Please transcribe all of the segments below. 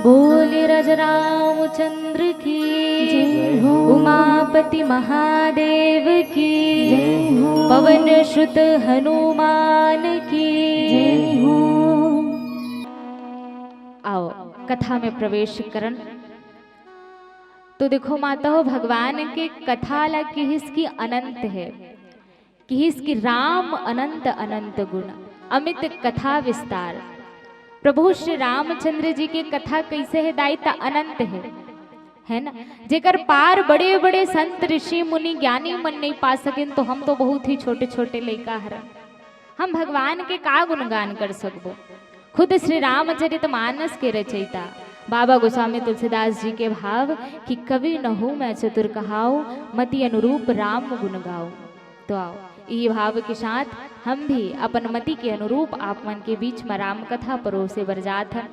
बोले रामचंद्र की जय हो, उमापति महादेव की जय हो, पवन सुत हनुमान की जय हो। आओ कथा में प्रवेश करन। तो देखो माता हो, भगवान के कथा ला कि इसकी अनंत है, कि इसकी राम अनंत अनंत गुण, अमित कथा विस्तार। प्रभु श्री रामचंद्र जी के कथा कैसे है दायिता अनंत है ना। जेकर पार बड़े बड़े संत ऋषि मुनि ज्ञानी मन नहीं पा सकें, तो हम तो बहुत ही छोटे छोटे लड़का हर, हम भगवान के का गुणगान कर सकबो। खुद श्री रामचरित मानस के रचयिता बाबा गोस्वामी तुलसीदास जी के भाव कि कवि न हो मैं चतुर कहाऊ, मति अनुरूप राम गुण गाओ। तो आओ ये भाव के साथ हम भी अपन मति के अनुरूप आप मन के बीच में राम कथा परोसे बरजात हन।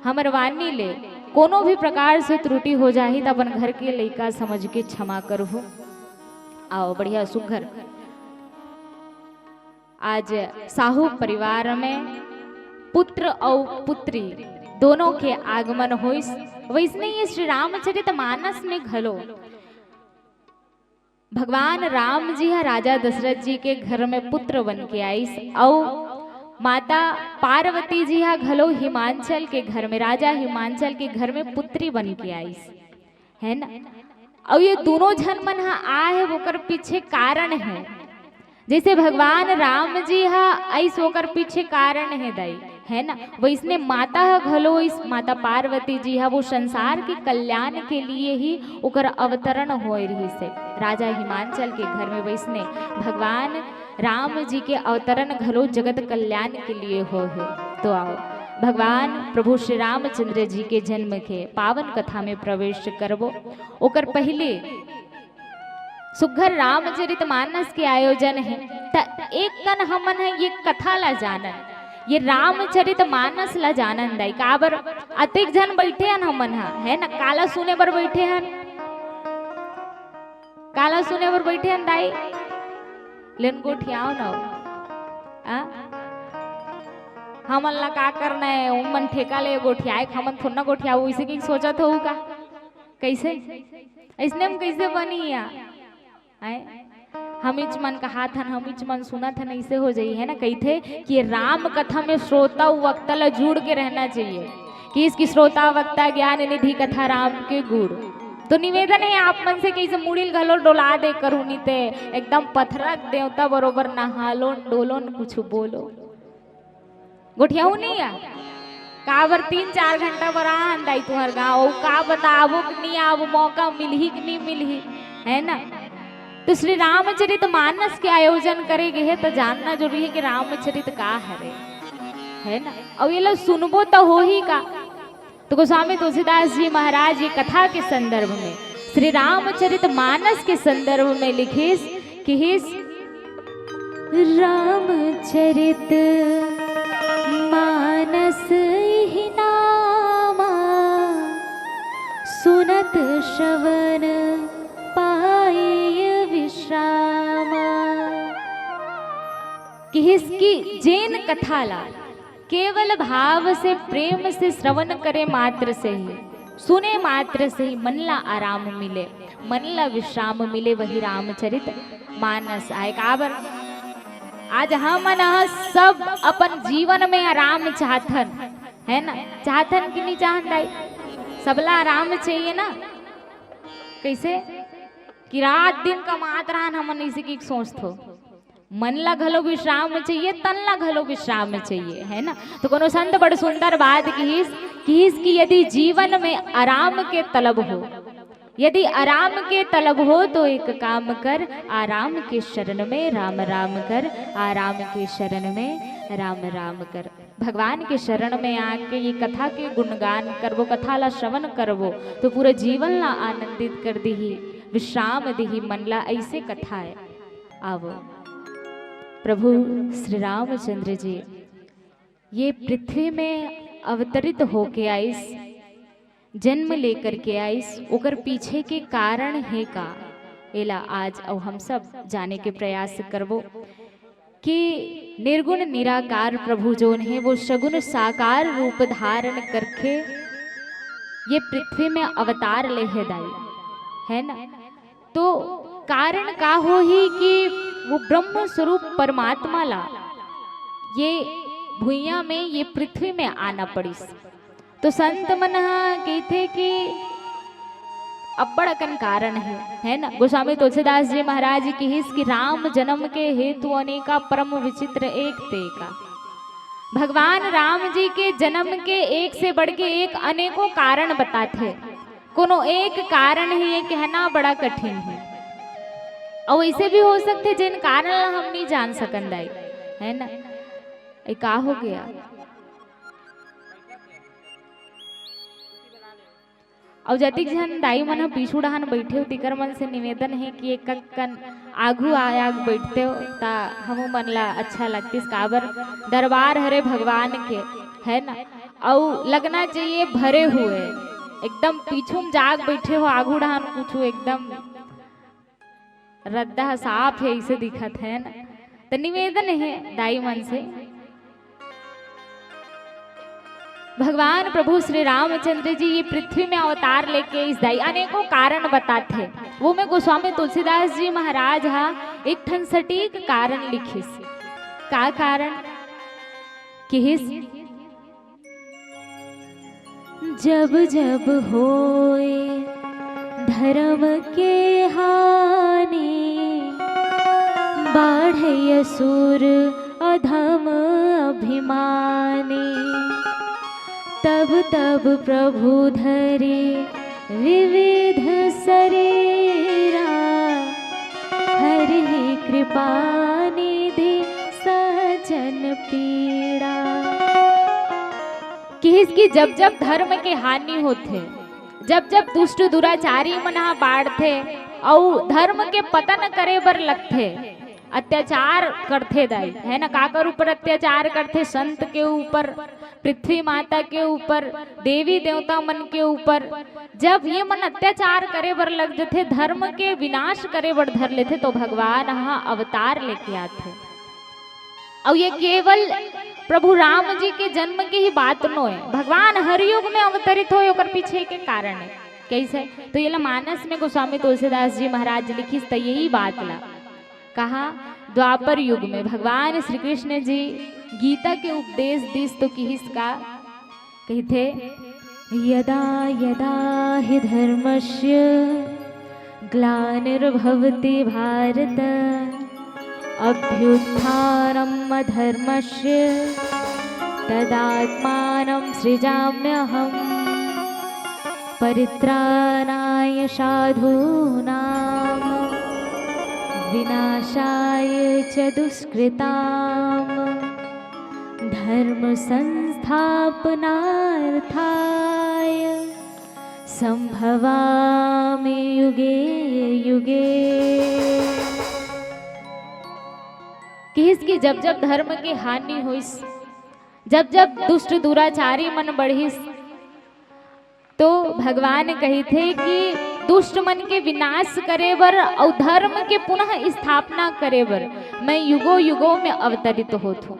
हमर वाणी ले कोनो भी प्रकार से त्रुटि हो जाही तो अपन घर के लइका समझ के क्षमा करहु। आओ बढ़िया सुघर आज साहू परिवार में पुत्र और पुत्री दोनों के आगमन होइस। वैसने ये श्री रामचरित मानस में घलो भगवान राम जी है राजा दशरथ जी के घर में पुत्र बन के आईस, और माता पार्वती जी है घलो हिमांचल के घर में, राजा हिमांचल के घर में पुत्री बन के आईस, है ना। और ये दोनों जन मन आए होकर पीछे कारण है, जैसे भगवान राम जी हा ऐस होकर पीछे कारण है दाई, है ना। वैसने माता घलो इस माता पार्वती जी हा वो संसार के कल्याण के लिए ही उकर अवतरण हो रही से राजा हिमांचल के घर में। वैसने भगवान राम जी के अवतरण घलो जगत कल्याण के लिए हो है। तो आओ भगवान प्रभु श्री रामचंद्र जी के जन्म के पावन कथा में प्रवेश करबो। ओकर पहले सुघर रामचरित मानस के आयोजन है, त एक कन हमन है ये कथा ला जानन, ये रामचरित मानस ला जानन दाई। काबर अतिक जन बैठे हन हमन है ना, काला सुने बर बैठे हन, काला सुने बर बैठे हन दाई। लेन गोठियाओ ना हमन ला का करना है, उमन ठेका ले गोठियाए हमन थोड़ा ना गोठियाओ। इसे की सोचत हो का कैसे ऐसने हम कैसे बनी या हमिच मन कहा था, हमिच मन सुना था, ऐसे हो जाइए, है ना। कहते कि राम कथा में श्रोता वक्ता ला जुड़ के रहना चाहिए, कि इसकी श्रोता वक्ता ज्ञान निधि कथा राम के गुड़। तो निवेदन है आप मन से कि इसे मुड़िल घलो डोला दे करू नीते एकदम पथरक देवता बरोबर नहालो डोलो न कुछ बोलो गोठियाऊ नहीं आ काबर 3-4 घंटा बरा अंदाई तुहर गाँव का बताबो कि नहीं आबो मौका मिलही कि नहीं मिलही, है ना। तो श्री रामचरित मानस के आयोजन करेगे है तो जानना जरूरी है कि रामचरित का है ना। और ये लोग सुनबो तो हो ही का। तो गोस्वामी तुलसीदास जी महाराज ये कथा के संदर्भ में श्री रामचरित मानस के संदर्भ में लिखिस कि हिस रामचरित मानस ही नामा सुनत श्रवण पाए विश्रामा। कि इसकी जैन कथा ला केवल भाव से प्रेम से श्रवण करे मात्र से ही, सुने मात्र से ही मन ला आराम मिले, मन ला विश्राम मिले, वही रामचरित मानस आए। काबर आज हम सब अपन जीवन में आराम चाहतन, है ना। चाहतन कि नहीं चाहत दाई, सबला आराम चाहिए ना। कैसे कि रात दिन कमात रहन हमन इसी की सोचत हो, मन ला घलो विश्राम चाहिए, तन ला घलो विश्राम चाहिए, है ना। तो कोनो संत बड़ सुंदर बात की यदि जीवन में आराम के तलब हो, यदि आराम के तलब हो तो एक काम कर, आराम के शरण में राम राम कर, आराम के शरण में राम राम कर। भगवान के शरण में आके ये कथा के गुणगान करबो, कथा ला श्रवण करबो तो पूरे जीवन ला आनंदित कर दीही, विश्राम दीही मन ला। ऐसे कथा है। आवो प्रभु श्री रामचंद्र जी ये पृथ्वी में अवतरित होके आइस, जन्म लेकर के आइस, ओकर पीछे के कारण है का एला आज और हम सब जाने के प्रयास करबो। कि निर्गुण निराकार प्रभु जोन है वो सगुण साकार रूप धारण करके ये पृथ्वी में अवतार ले है दाई, है ना। तो कारण का हो ही कि वो ब्रह्म स्वरूप परमात्मा ला ये भुइया में, ये पृथ्वी में आना पड़ी। तो संत मन कहते कि अब्बड़ अकन कारण है ना। गोस्वामी तुलसीदास जी महाराज की हिस कि राम जन्म के हेतु अनेका परम विचित्र एक ते का। भगवान राम जी के जन्म के एक से बढ़ के एक अनेकों कारण बताते, कोनो एक कारण ही ये कहना बड़ा कठिन है। और ऐसे भी हो सकते जिन कारण हम नहीं जान सकन दाई, है ना। ये का हो गया। और जतिक जन दाई मन पीछू डहान बैठे हो तिकर मन से निवेदन है कि एक कन आगू आया बैठते हो ता हम मन ला अच्छा लगती। काबर दरबार हरे भगवान के, है ना। और लगना चाहिए भरे हुए, एकदम पीछू में जाग बैठे हो, आगू डहान कुछ एकदम रद्दा साफ है, इसे दिखत है ना। तो निवेदन है दाई मन से, भगवान प्रभु श्री रामचंद्र जी ये पृथ्वी में अवतार लेके इस दाई अनेकों कारण बताते। वो में गोस्वामी तुलसीदास जी महाराज एक ठन सटीक कारण लिखिस। का कारण किहिस, जब जब होए धर्म के हानि, बाढ़े असुर अधम अभिमानी, तब तब प्रभु धरे विविध शरीरा, हरि कृपा निधि सजन पीड़ा। कि इसकी जब जब धर्म के हानि होते, जब जब दुष्ट दुराचारी मना बाढ़ते और धर्म के पतन करे बर लगते, अत्याचार करते दाई, है ना। काकर ऊपर अत्याचार करते, संत के ऊपर, पृथ्वी माता के ऊपर, देवी देवता मन के ऊपर। जब ये मन अत्याचार करे बर लग जाते, धर्म के विनाश करे बर धर लेते, तो भगवान यहाँ अवतार लेके आते। और ये केवल प्रभु राम जी के जन्म की ही बात नो है, भगवान हर युग में अवतरित हो ओकर पीछे के कारण है। कैसे, तो ये मानस में गोस्वामी तुलसीदास जी महाराज लिखी तो यही बात ला कहा। द्वापर युग में भगवान श्री कृष्ण जी गीता के उपदेश दिस तो किस का कहते, यदा यदा हि धर्मस्य ग्लानिर्भवति भारत, अभ्युत्थानम् अधर्मस्य तदात्मानं सृजाम्यहम्, परित्राणाय साधूनां विनाशाय च दुष्कृताम्, धर्म संस्थापनार्थाय संभवामि युगे युगे। कि जब जब धर्म की हानि हुईस, जब जब दुष्ट दुराचारी मन बढ़िस, तो भगवान कही थे कि दुष्ट मन के विनाश करे बर और धर्म के पुनः स्थापना करे बर मैं युगों युगों में अवतरित होत हूँ।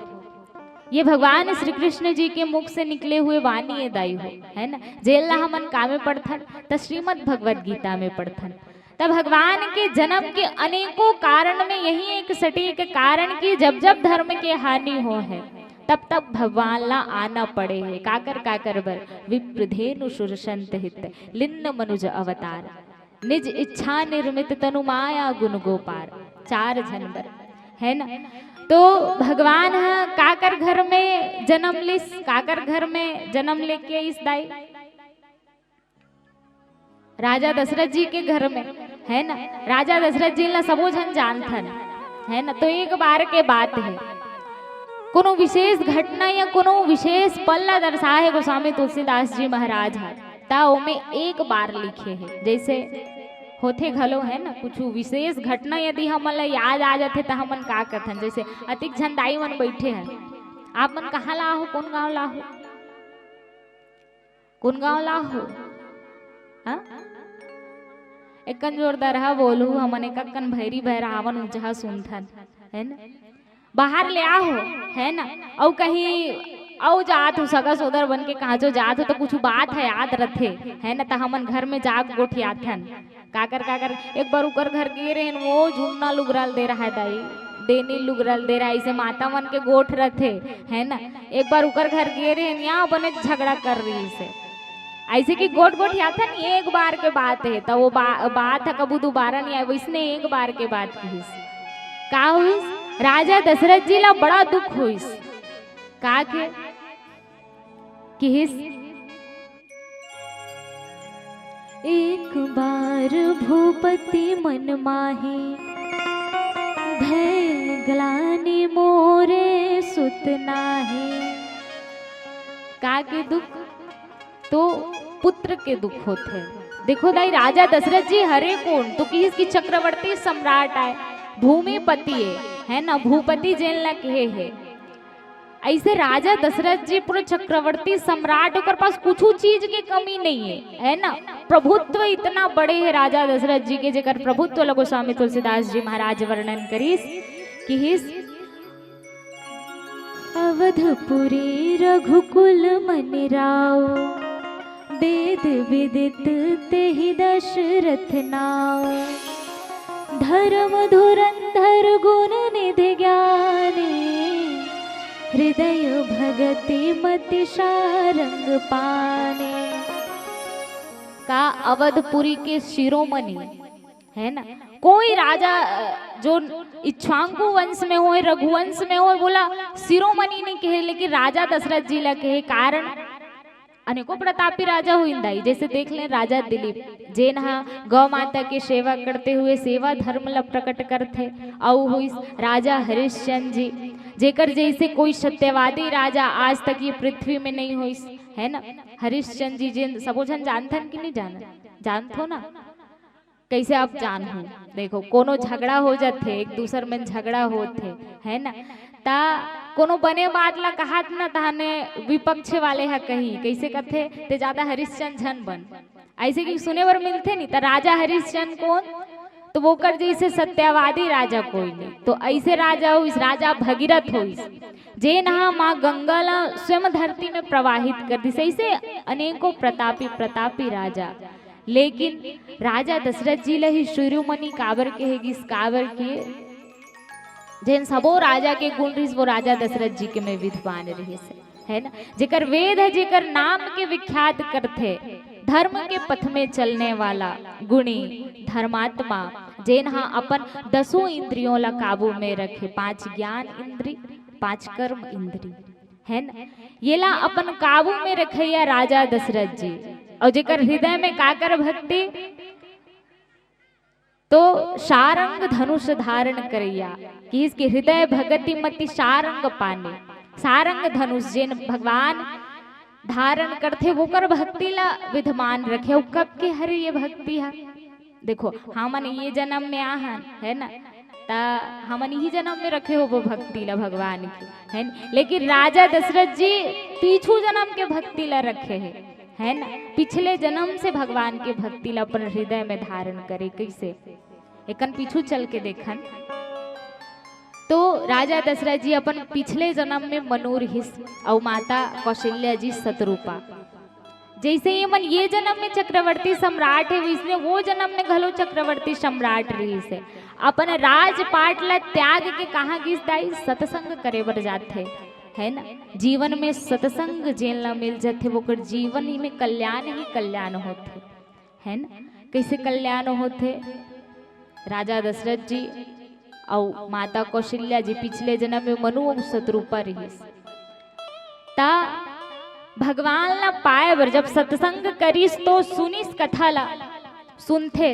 ये भगवान श्री कृष्ण जी के मुख से निकले हुए वाणी ये दाई हो, है ना। जेल हमन का में पढ़थन तो श्रीमद् भगवद गीता में पढ़थन। तब भगवान के जन्म के अनेकों कारण में यही एक सटीक कारण की जब जब धर्म के हानि हो है, तब तब भगवान ला आना पड़े है। काकर बर विप्रधेनु सुरसंत हित, लिन्न मनुज अवतार, निज इच्छा निर्मित तनु माया गुण गोपार। 4 जनवर, है ना। तो भगवान काकर घर में जन्म लिस, काकर घर में जन्म लेके इस दाई, राजा दशरथ जी के घर में, है ना। राजा दशरथ जी ला सबो जन जानथन, है ना। तो एक बार के बात है, कोनो विशेष घटना या कोनो विशेष पल ला दर्शाए गोस्वामी तुलसीदास जी महाराज ता ओमे एक बार लिखे है। जैसे होते घलो, है ना, कुछ विशेष घटना यदि हमन ला याद आ जाते तो हमन का करथन। जैसे अतिक झंडाई मन बैठे हैं, आप मन कहाँ ला हो, कौन गांव ला हो, कौन गांव ला हो, हाँ? एकन जोरदार बोलू हमन एकन भैरी बहरावन जहाँ सुनथन, है ना। बाहर ले आओ, है ना। और कहीं औ जात हो सगा सोदर बन के कहा जो जात हो तो कुछ बात है याद रथे है ना, तो हमन घर में जाग गोठियाथन काकर एक बार उकर घर गे रहे वो झुन्ना लुगराल दे रहा है दाई, देनी लुगरल दे रहा है, इसे माता मन के गोठ रथे है ना। एक बार उकर घर गे रहे यहाँ बने झगड़ा कर रही से ऐसे कि गोट गोट याद था नहीं, एक बार के बात है तो वो बात है कबू दोबारा नहीं आए, वैसने एक बार के बात की का हुई। राजा दशरथ जी ला बड़ा दुख हुई का के किस एक बार भूपति मन माही भय ग्लानि मोरे सुत नाही। का के दुख तो पुत्र के दुख होते। देखो दाई राजा दशरथ जी हरे कौन तो कि इसकी चक्रवर्ती सम्राट आए, भूमिपति है ना, भूपति जेन ला कहे है। ऐसे राजा दशरथ जी पूरे चक्रवर्ती सम्राट के पास कुछ चीज की कमी नहीं है ना। प्रभुत्व इतना बड़े है राजा दशरथ जी के, जेकर प्रभुत्व लगो स्वामी तुलसीदास जी महाराज वर्णन करीस कि हिस अवधपुरी रघुकुल मन राव वेद विदित तेहि दशरथ नाव। धर्म धुरंधर गुण निधि ज्ञानी हृदय भगति मति सारंग पाने। का अवधपुरी के शिरोमणि है ना, कोई राजा जो इक्ष्वाकु वंश में हो रघुवंश में हो बोला शिरोमणि नहीं कहे, लेकिन राजा दशरथ जी ला कहे कारण अनेकों प्रतापी राजा हुई। जैसे देख लें राजा दिलीप जेन गौ माता की सेवा करते हुए सेवा धर्म ला प्रकट करते। और हुई राजा हरिश्चंद्र जी जेकर जैसे कोई सत्यवादी राजा आज तक ये पृथ्वी में नहीं हुई है ना। हरिश्चंद्र जी जिन सबो जन जानथन कि नहीं जानत हो ना, कैसे आप जान हो। देखो कोनो झगड़ा हो जाते एक दूसर में झगड़ा होते है ना, ता कोनो बने बात ला कहा ना ताने विपक्ष वाले है कही कैसे कथे ते ज्यादा हरिश्चंद्र झन बन ऐसे कि सुने बर मिलते नहीं। तो राजा हरिश्चंद्र कौन तो वो कर जैसे सत्यवादी राजा कोई नहीं, तो ऐसे राजा हो इस राजा भगीरथ हो जे नहा माँ गंगा ला स्वयं धरती में प्रवाहित कर दी। ऐसे अनेकों प्रतापी राजा, लेकिन राजा दशरथ जी ला ही शिरोमणि काबर के है इस काबर के जैन सबो राजा के गुण रही वो राजा दशरथ जी के में विद्वान रही है ना। जेकर वेद है जेकर नाम के विख्यात करते, धर्म के पथ में चलने वाला गुणी धर्मात्मा जेन हाँ अपन 10 इंद्रियों ला काबू में रखे, 5 ज्ञान इंद्री 5 कर्म इंद्री है ना, ये ला अपन काबू में रखे या राजा दशरथ जी। और जेकर हृदय में काकर भक्ति तो सारंग धनुष धारण करिया कि इसके हृदय भगति मति सारंग पाने। सारंग धनुष जिन भगवान धारण करते वो कर भक्ति ला विद्यमान रखे। वो कब के हरे ये भक्ति है देखो हमन ये जन्म में आहन है ना, ता हमन ही जन्म में रखे हो वो भक्ति ला भगवान की है न? लेकिन राजा दशरथ जी पीछू जन्म के भक्ति ला रखे है ना, पिछले जन्म से भगवान के भक्ति ला अपन हृदय में धारण करे। कैसे एकन पीछू चल के देखन तो राजा दशरथ जी अपन पिछले जन्म में मनूर हिस और माता कौशल्या जी शतरूपा। जैसे ये मन ये जन्म में चक्रवर्ती सम्राट है इसलिए वो जन्म में घलो चक्रवर्ती सम्राट रही से अपन राजपाट ला त्याग के कहाँ गिस दाई सत्संग करे बर जाते है ना। जीवन में सत्संग जेन ला मिल जाते वो कर जीवन ही में कल्याण ही कल्याण होते है ना। कैसे कल्याण होते, राजा दशरथ जी और माता कौशल्या जी पिछले जन्म में मनु और शत्रुपा रही ता भगवान ला पाए बर जब सत्संग करीस तो सुनिस कथा ला सुनते,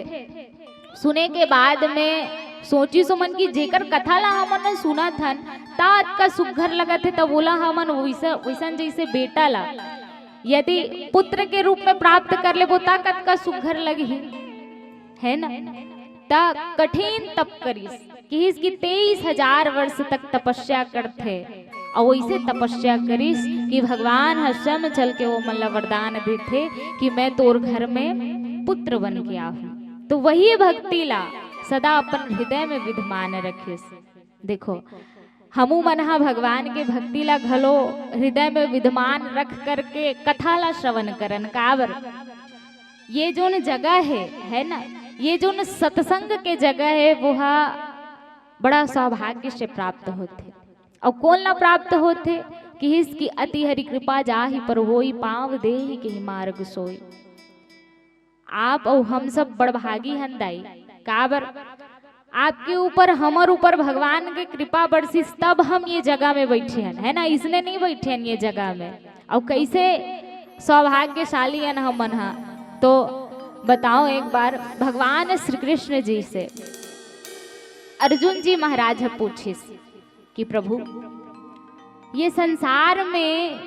सुने के बाद में सोची सुमन की जेकर कथा ला हमन सुना थन तात का सुघर लगा थे तब बोला हमन वैसन जैसे बेटा ला यदि पुत्र के रूप में प्राप्त कर ले वो ताकत का सुघर लगी है ना। ता कठिन तप करीस कि इसकी 23,000 वर्ष तक तपस्या करते और वैसे तपस्या करीस कि भगवान हर्षम चल के वो मल्ला वरदान देते कि मैं तोर घर में पुत्र बन के आऊं। तो वही भक्ति ला सदा अपन हृदय में विद्यमान रखे। देखो हमू मनहा भगवान के भक्ति ला घलो हृदय में विद्यमान रख करके कथा ला श्रवण करन काबर। ये जोन जगह है ना, ये जोन सत्संग के जगह है वो बड़ा सौभाग्य से प्राप्त होते। और कौन ला प्राप्त होते कि इसकी अति हरि कृपा जाहि पर होई, पाँव देहि के मार्ग सोई। आप और हम सब बड़भागी हन दाई काबर, आपके ऊपर हमर ऊपर भगवान के कृपा बरसिस तब हम ये जगह में बैठे हैं, है ना, इसने नहीं बैठे हैं ये जगह में। और कैसे सौभाग्यशाली हैं हम मन। तो बताओ एक बार भगवान श्री कृष्ण जी से अर्जुन जी महाराज पूछिस कि प्रभु ये संसार में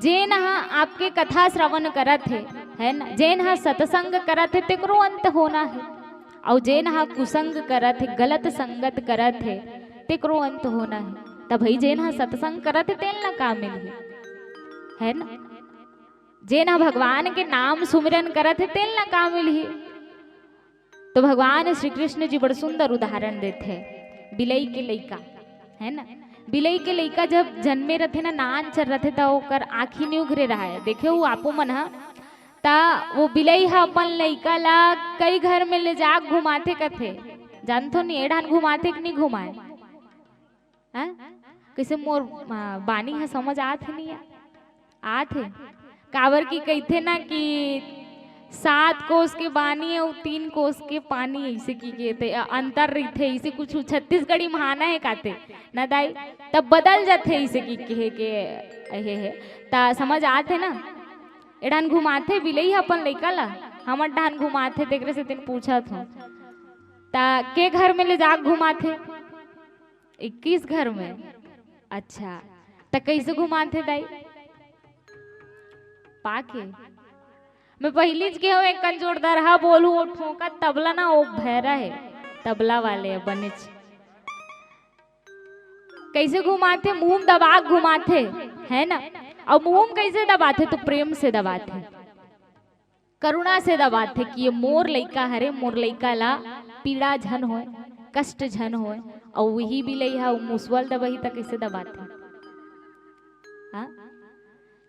जे नहा आपके कथा श्रवण करत है ना, जे नहा सत्संग करत है तेकरो अंत होना है। और जे नहा कुसंग करत है, गलत संगत करत है तेकरो अंत होना है। तब भाई जे नहा सत्संग करत है तेल ना काम मिली, है ना। जे ना भगवान के नाम सुमिरन करत है तेल ना काम मिली। तो भगवान श्री कृष्ण जी बड़ा सुंदर उदाहरण देते हैं। बिलई के लइका, है ना, बिलई के लइका जब जन्मे रहते ना, नान चल रहे थे ओकर आँखी नहीं उघरे रहा है। देखे वो आपो मन ता वो बिलई हा अपन लइका ला कई घर में ले जा घुमाते कथे, जानतो नहीं एडान घुमाते कि नहीं घुमाए, हैं कैसे मोर बानी है समझ आते नहीं आते। काबर की कहते ना कि 7 कोस के बानी है 3 कोस के पानी, ऐसे की कहते अंतर रहते, इसे कुछ छत्तीसगढ़ी महाना है काते ना दाई, तब बदल जाते इसे की कहे के है ता समझ आते ना। एडान घुमाते बिलई अपन लइका ला, हमर डान घुमाते तेकरे से दिन पूछा था ता के घर में ले जा घुमाते 21 घर में। अच्छा ता कैसे घुमाते दाई पाके मैं पहली के हो एक कंजोरदार हा बोलू वो ठोका तबला ना वो भैरा है तबला वाले बने कैसे घुमाते मुंह दबा घुमाते, है ना। और मुंह कैसे दबाते तो प्रेम से दबाते, करुणा से दबाते कि ये मोर लइका हरे, मोर लइका ला पीड़ा झन होए, कष्ट झन होए। और वही भी लई हा मुसवल दबही तक कैसे दबाते, हाँ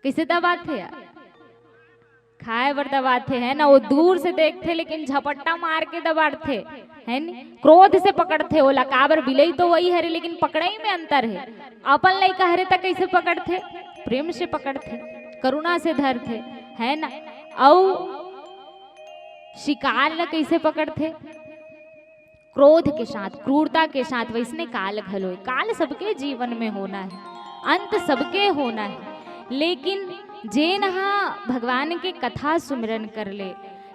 कैसे दबाते यार, खाए बर दबाते, है ना। वो दूर से देखते लेकिन झपट्टा मार के दबाते, है नी, क्रोध से पकड़ते ओला। काबर बिलई तो वही हरे लेकिन पकड़ाई में अंतर है। अपन लइका हरे तक कैसे पकड़ते, प्रेम से पकड़ते, करुणा से धरते, है ना। और शिकार ला कैसे पकड़ते, क्रोध के साथ, क्रूरता के साथ। वैसने काल घलो, काल सबके जीवन में होना है, अंत सबके होना है। लेकिन जे नहा भगवान के कथा सुमिरन कर ले,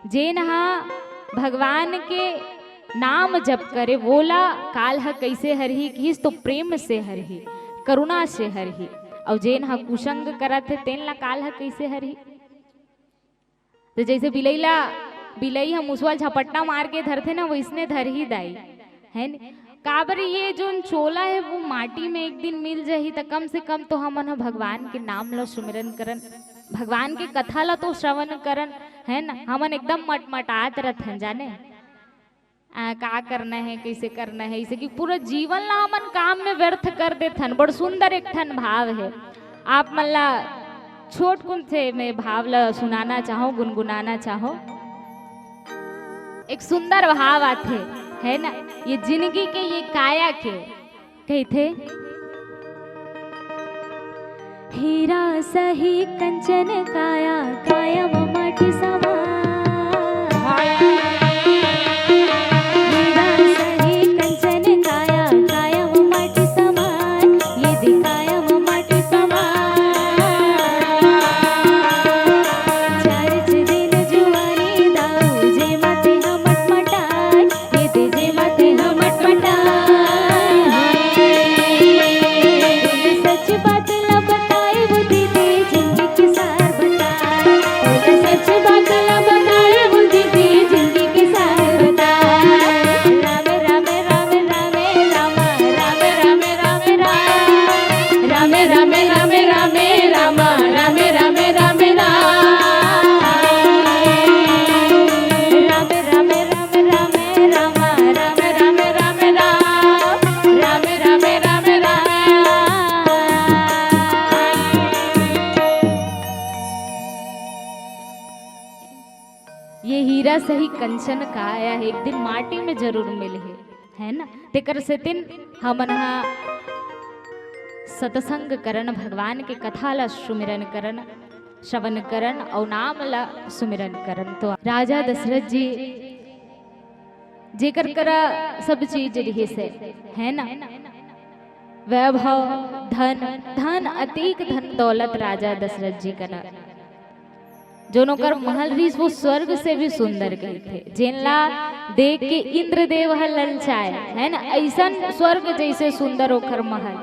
जे नहा भगवान के नाम जप करे, बोला काल ह कैसे हरही घीस तो प्रेम से हरही, करुणा से हरही। और जे नहा कुसंग करत है तेन ला काल ह कैसे हरही। तो जैसे बिलई हम मुसवा झपट्टा मार के धरते ना वैसने धर ही दाई, है न। काबर ये जो चोला है वो माटी में एक दिन मिल जाही तो कम से कम तो हमन भगवान के नाम ला सुमिरन करन, भगवान के कथा ला तो श्रवण करन, है ना। हमन एकदम मटमटात रहते जाने का करना है कैसे करना है, इसे कि पूरा जीवन ला हमन काम में व्यर्थ कर देथन। बड़ सुंदर एक ठन भाव है, आप मन ला छोट कुन से मैं भाव ला सुनाना चाहो, गुनगुनाना चाहो। एक सुंदर भाव आते, है ना, ये जिंदगी के ये काया के कहते, हीरा सही कंचन काया, कायम माटी समा। हीरा सही कंचन काया, कायम माटी समान, ये दिखायम माटी समान। चारच दिन जुवानी दाऊ, जे माते हम मटमटाय, ये दे जे माते हम मटमटाय। सच बात ला बताए वो दीदी, जिंदगी की सार बताए, सच बात हीरा सही कंचन काया, एक दिन माटी में जरूर मिले है ना। तेकर से दिन हमन सत्संग करन, भगवान के कथा ला सुमिरन करन, श्रवण करन और नाम ला सुमिरन करन। तो राजा दशरथ जी जेकर करा सब चीज रही से है ना, वैभव धन, धन अतीक धन दौलत राजा दशरथ जी करा। जो नौकर महल रही वो स्वर्ग से भी सुंदर गए थे, जिनला देख के इंद्रदेव ललचाए है ना, ऐसा स्वर्ग जैसे सुंदर होकर महल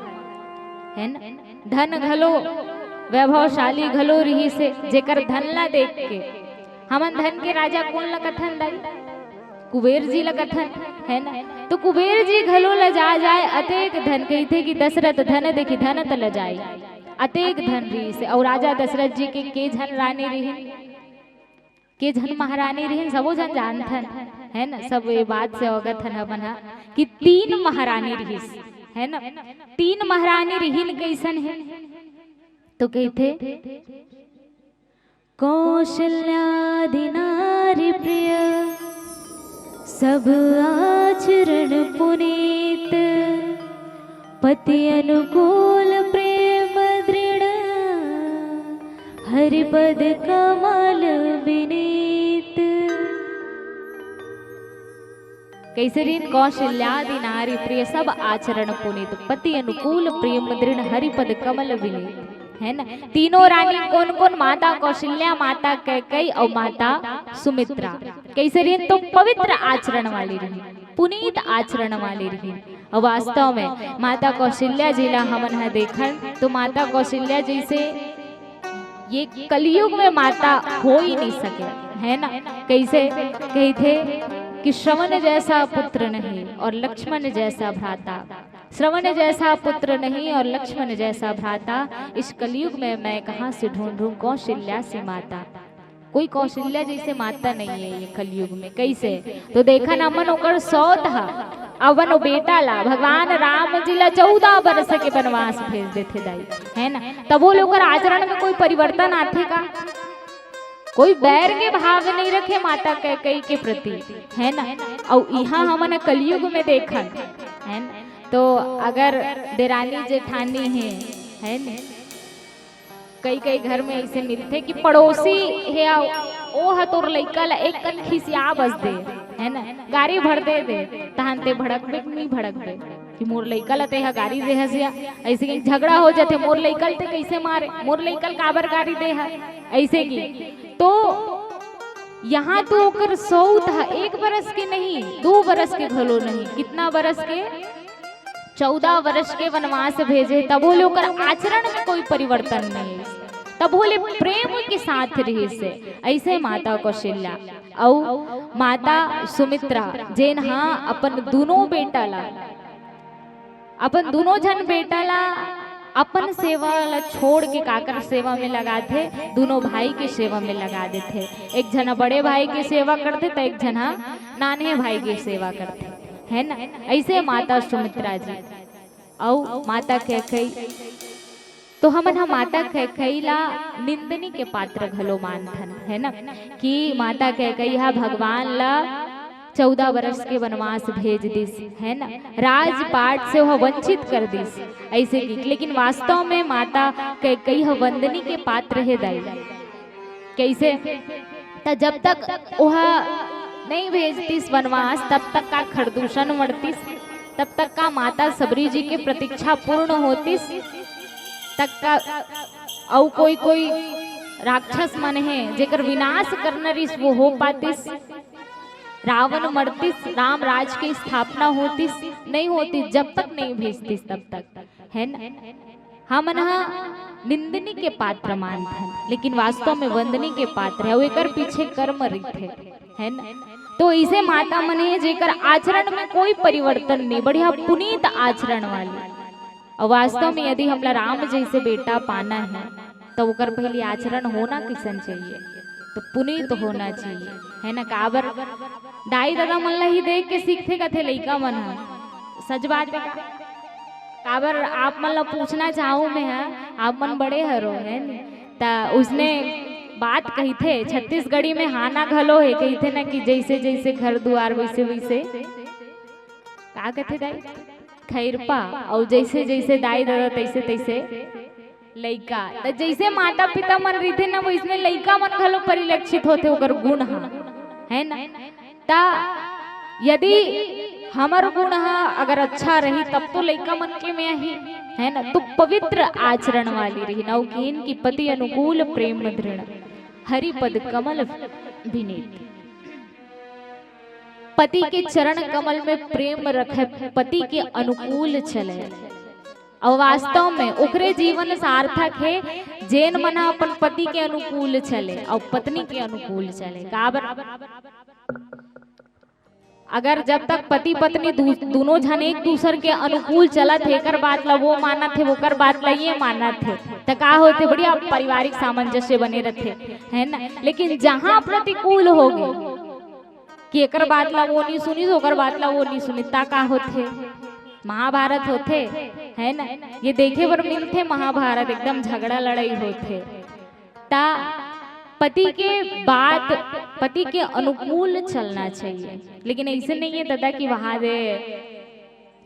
है ना। धन घलो वैभवशाली घलो रही से, जेकर धन ला देख के हमन धन के राजा कौन ला कथन दाई, कुबेर जी ला कथन है ना। तो कुबेर जी घलो ल जा जाए अतेक धन, कहते कि दशरथ धन देखी धन त ल जाए अतेक धन रही से। और राजा दशरथ जी के झन रानी रही, के झन महारानी रही, सबो झन जानथन है ना। सब ये बात से अवगत हन अपन कि 3 महारानी रही है ना। 3 महारानी रही कैसन है, तो कहते कौशल्यादि नारी प्रिय, सब आचरण पुनीत, पति अनुकूल प्रेम दृढ़, हरिपद कमल विनीत। कैसे रीन कौशल्यादि नारी प्रिय, सब आचरण पुनीत, पति अनुकूल प्रेम दृढ़, हरिपद कमल विनीत है ना। तीनों रानी कौन कौन, माता कौशल्या, माता कैकेयी और माता सुमित्रा। कैसे रही, तो पवित्र आचरण वाली रही, पुनीत आचरण वाली रही। और वास्तव में माता कौशल्या जी ला हमन देखन तो माता कौशल्या जैसे ये कलयुग में माता हो ही नहीं सके है ना। कैसे कहते कि श्रवण जैसा पुत्र नहीं और लक्ष्मण जैसा भ्राता, श्रवण जैसा पुत्र नहीं और लक्ष्मण जैसा भ्राता, इस कलयुग में मैं कहाँ से ढूंढूं कौशल्या से माता। कोई कौशल्या जैसे माता नहीं है ये कलयुग में। कैसे, तो देखा ना मन ओकर सौत अवन बेटा ला भगवान राम जी ला 14 वर्ष के वनवास भेज देते दाई है ना। तब वो लोग आचरण में कोई परिवर्तन आते का, कोई बैर के भाव नहीं रखे माता कैकेयी के प्रति है ना। और यहाँ हमने कलयुग में देखा है ना, तो अगर देरानी जेठानी है न, कई कई घर में ऐसे मिलते कि पड़ोसी है ओ हतोर लइका ला एक कन खिसिया बस दे है ना, गाड़ी भर दे तहन ते भड़कबे नहीं भड़कबे कि मोर लइका ला ते गाड़ी दे हसिया। ऐसे कि झगड़ा हो जाते, मोर लइकल ते कैसे मारे, मोर लइकल काबर गाड़ी दे है ऐसे की। तो यहाँ तो ओकर सौत है 1 बरस के नहीं 2 बरस के घलो नहीं, कितना बरस के 14 वर्ष के वनवास भेजे। तब वो लोग आचरण में कोई परिवर्तन नहीं, तब बोले प्रेम के साथ रही से। ऐसे माता कौशल्या और माता सुमित्रा जेन हाँ अपन दोनों बेटा ला, अपन दोनों जन बेटा ला अपन सेवा ला छोड़ के काकर सेवा में लगा थे, दोनों भाई की सेवा में लगा देते। एक जना बड़े भाई की सेवा करते तो एक जना नाने भाई की सेवा करते है ना। ऐसे माता सुमित्रा जी और माता कैकेयी, तो हमन माता कैकेयी ला निंदनी के पात्र घलो मानथन है ना, कि माता कैकेयी हा भगवान ला 14 वर्ष के वनवास भेज दिस है ना, राजपाट से वह वंचित कर दिस ऐसे की। लेकिन वास्तव में माता कैकेयी वंदनी के पात्र है दाई। कैसे, तो जब तक वह नहीं भेजतीस वनवास तब तक का खरदूषण मरतीस, तब तक का माता सबरी जी के प्रतीक्षा पूर्ण होतीस, तक का और कोई कोई राक्षस मन है जेकर विनाश करना रिस वो हो पातीस, रावण मरतीस, राम राज की स्थापना होतीस नहीं होती जब तक नहीं भेजतीस तब तक है ना। हम निंदनी के पात्र मानथन, लेकिन वास्तव में वंदनी के पात्र है, वो एकर पीछे कर्म रिथे है ना। तो इसे माता मने जेकर आचरण में कोई परिवर्तन नहीं, बढ़िया पुनीत आचरण वाली। और वास्तव में यदि हमला राम जैसे बेटा पाना है तो ओकर पहले आचरण होना किसन चाहिए, तो पुनीत होना चाहिए है ना। काबर दाई दादा मन ला ही देख के सीखते कथे लइका मन है, सच बात है। काबर आप मन ला पूछना चाहूँ मैं, आप मन बड़े हरो है ता उसने बात कही थे छत्तीसगढ़ी में हाना घलो है, कही थे ना कि जैसे जैसे घर दुआर वैसे वैसे का कहते दाई खैरपा, और जैसे जैसे दाई दादा तैसे तैसे लइका। तो जैसे माता पिता मन रही थे ना वो इसमें लइका मन घलो परिलक्षित होते ओकर गुण है ना। ता यदि हमार गुण अगर अच्छा रही तब तो लइका मन के में ही है ना। तो पवित्र आचरण वाली रही नौकीन की पति अनुकूल प्रेम दृढ़ हरि पद कमल विनीत। पति के चरण कमल में प्रेम रखे, पति के अनुकूल चले और वास्तव में ओकरे जीवन सार्थक है जैन मना अपन पति के अनुकूल चले और पत्नी के अनुकूल चले। काबर अगर जब तक पति पत्नी दोनों जन एक दूसरे के अनुकूल चलत थे, कर बात ला वो माना थे, वो कर बात ला ये माना थे, तो का होते बढ़िया पारिवारिक सामंजस्य बने रहते है ना। लेकिन जहां प्रतिकूल हो गए कि एकर बात ला वो नहीं सुनी, ओकर बात ला वो नहीं सुनी, ता का होते महाभारत होते है ना। ये देखे पर मिलते महाभारत एकदम झगड़ा लड़ाई होते। ता पति के बात पति के अनुकूल चलना चाहिए, लेकिन ऐसे नहीं है दादा कि वहां दे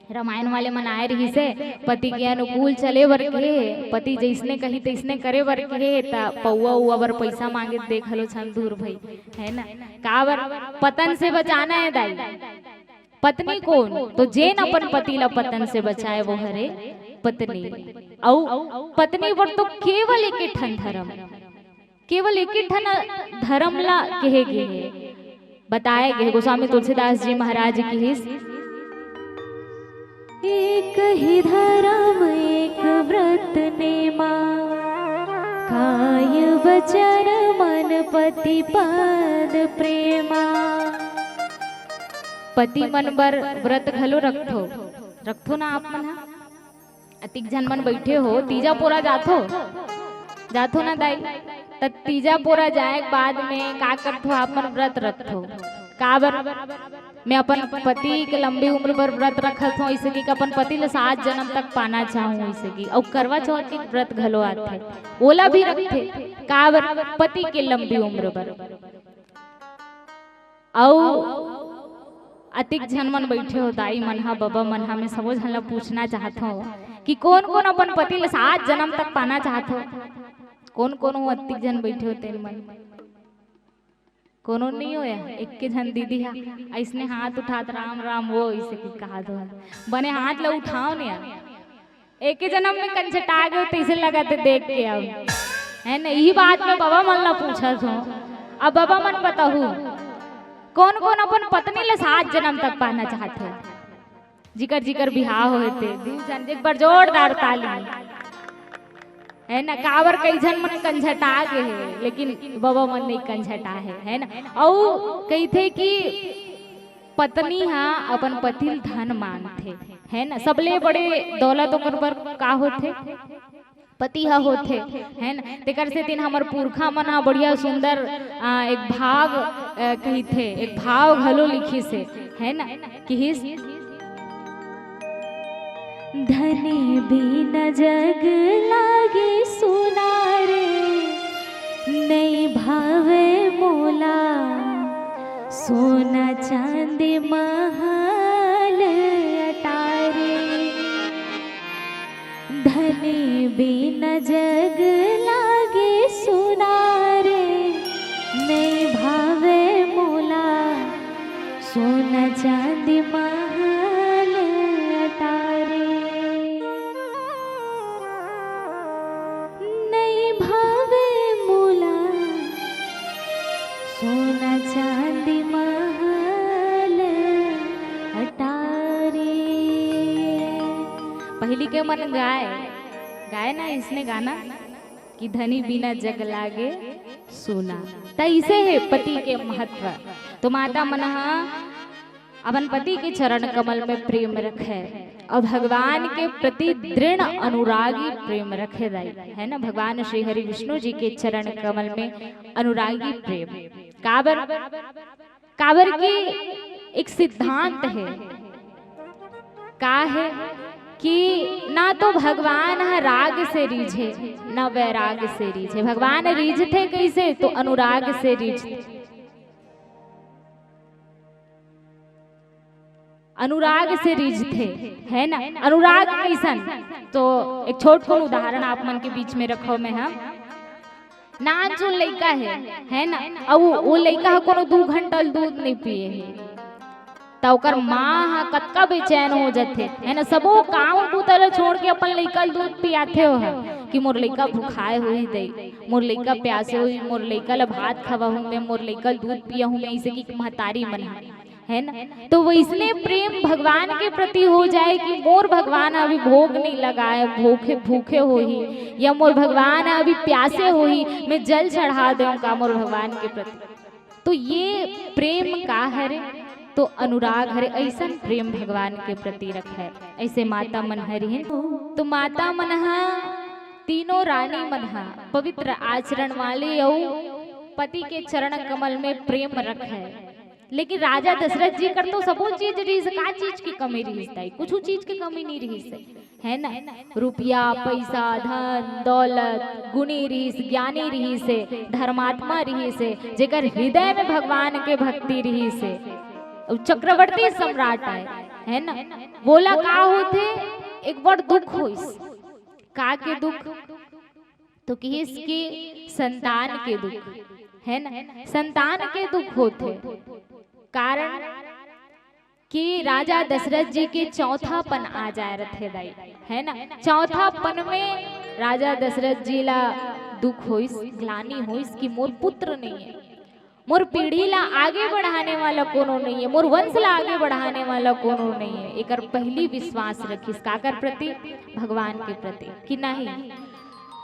रामायण वाले मनाए रही से पति के अनुकूल चले बर के पति जैसने कही तैसने करे बर के ता पौआ उआ बर पैसा मांगे देख लो छन दूर भाई है ना। काबर पतन से बचाना है दाई, पत्नी कौन तो जैन अपन पति ला पतन से बचाए वो हरे पत्नी। और पत्नी पर तो केवल एक ठन धर्म, केवल एक ही धर्म ला कहे गए बताए गए गोस्वामी तुलसीदास जी महाराज की हिस एक ही धर्म एक व्रत नेमा काय वचन मन पति पद प्रेमा। पति मन बर व्रत घलो रखथो ना आप मन अतिक जन मन बैठे हो तीजा पोरा जाथो ना दाई। तीजा पोरा जाए बाद में का करथो आप मन व्रत रखथो। काबर मैं अपन पति के लंबी उम्र पर व्रत रखत हूँ ऐसे कि अपन पति ले 7 जन्म तक पाना चाहूँ ऐसे कि। और करवा चौथ के व्रत घलो आथे ओला भी रखते काबर पति के लंबी उम्र पर। और अतिक जन मन बैठे हो दाई मनहा बाबा मनहा में सबो झन ला पूछना चाहत हूँ कि कौन कौन अपन पति ले 7 जन्म तक पाना चाहत हो। कौन कौन हो अतिक जन बैठे होते मन कोनो नहीं होया एक के जन दीदी है ऐसने हाथ उठात राम राम वो ऐसे की कहा दो बने हाथ ला उठाओ ने एक के जन्म में कंचटा गए तैसे लगाते देख के अब है ना। यही बात में बाबा मन ला पूछा था। अब बाबा मन बताहू कौन कौन अपन पत्नी ले 7 जन्म तक पाना चाहते जिकर जिकर बिहार होते जन एक बार जोरदार ताली है ना। कावर कई जन मन कंझटा गए है लेकिन बाबा मन नहीं कंझटा है ना। और कही थे कि पत्नी हाँ अपन पति धन मानते है ना। सबले बड़े दौलत ओकर पर का होते पति हा होते है ना। तेकर से दिन हमार पुरखा मन बढ़िया सुंदर एक भाव कही थे एक भाव घलो लिखी से है ना कि धनी बिना जग लागे सुना रे नहीं भावे मोला सोना चांदी महल अटारे। धनी बिना जग लागे सुना रे नहीं भावे मोला सोना चांदी महल अटारे। सोना चांदी महल अटारे। पहली के मन गाए ना इसने गाना कि धनी बिना जग लागे सोना। तो इसे है पति के महत्व। तो माता मनहा अपन पति के चरण कमल में प्रेम रखे और भगवान के प्रति दृढ़ अनुरागी प्रेम रखे दाई है ना। भगवान श्री हरि विष्णु जी के चरण कमल में अनुरागी प्रेम काबर की एक सिद्धांत है का है कि ना तो भगवान राग से रीझे ना वैराग से रीझे। भगवान रीझते कैसे? तो अनुराग से रीझते। अनुराग से रीझते है ना। अनुराग कैसन? तो एक छोट को उदाहरण आप मन के बीच में रखो में हम नान जो लड़का है ना, अब वो लड़का कोनो 2 घंटा दूध नहीं पिए है तो ओकर माँ कतका बेचैन हो जाते है ना। सबो काम बुतल छोड़ के अपन लड़का दूध पियाथे हो है कि मोर लड़का भूखाए हुई दे, मोर लड़का प्यासे हुई, मोर लड़का ला भात खावा हूँ मैं, मोर लड़का दूध पिया हूँ मैं, इसे की महतारी मन है ना। तो वो इसलिए प्रेम भगवान के प्रति हो जाए कि मोर भगवान अभी भोग नहीं लगाए, भूखे भूखे हो ही, या मोर भगवान अभी प्यासे हो ही, मैं जल चढ़ा दूं का मोर भगवान के प्रति। तो ये प्रेम का हरे तो अनुराग हरे, ऐसा प्रेम भगवान के प्रति रखे। ऐसे माता मन हरि तो माता मनहा तीनों रानी मनहा पवित्र आचरण वाले औ पति के चरण कमल में प्रेम रखे। लेकिन राजा दशरथ जी कर तो सबो चीज रही, का चीज की कमी रही, कुछ चीज की कमी नहीं रही है ना। रुपया पैसा धन दौलत गुणी रही, ज्ञानी रही से, धर्मात्मा रही से, जेकर हृदय में भगवान के भक्ति रही से चक्रवर्ती सम्राट है ना। बोला का होते एक बड़ दुख हो का के दुख तो किसकी संतान के दुख है ना। संतान के दुख होते कारण कि राजा दशरथ जी के चौथापन आ जाए रथे दाई है ना। चौथापन में राजा दशरथ जी ला दुख होइस, ग्लानि होइस कि मोर पुत्र नहीं है, मोर पीढ़ी ला आगे बढ़ाने वाला कोनो नहीं है, मोर वंश ला आगे बढ़ाने वाला कोनो नहीं है। एकर पहली विश्वास रखिस काकर प्रति? भगवान के प्रति कि नहीं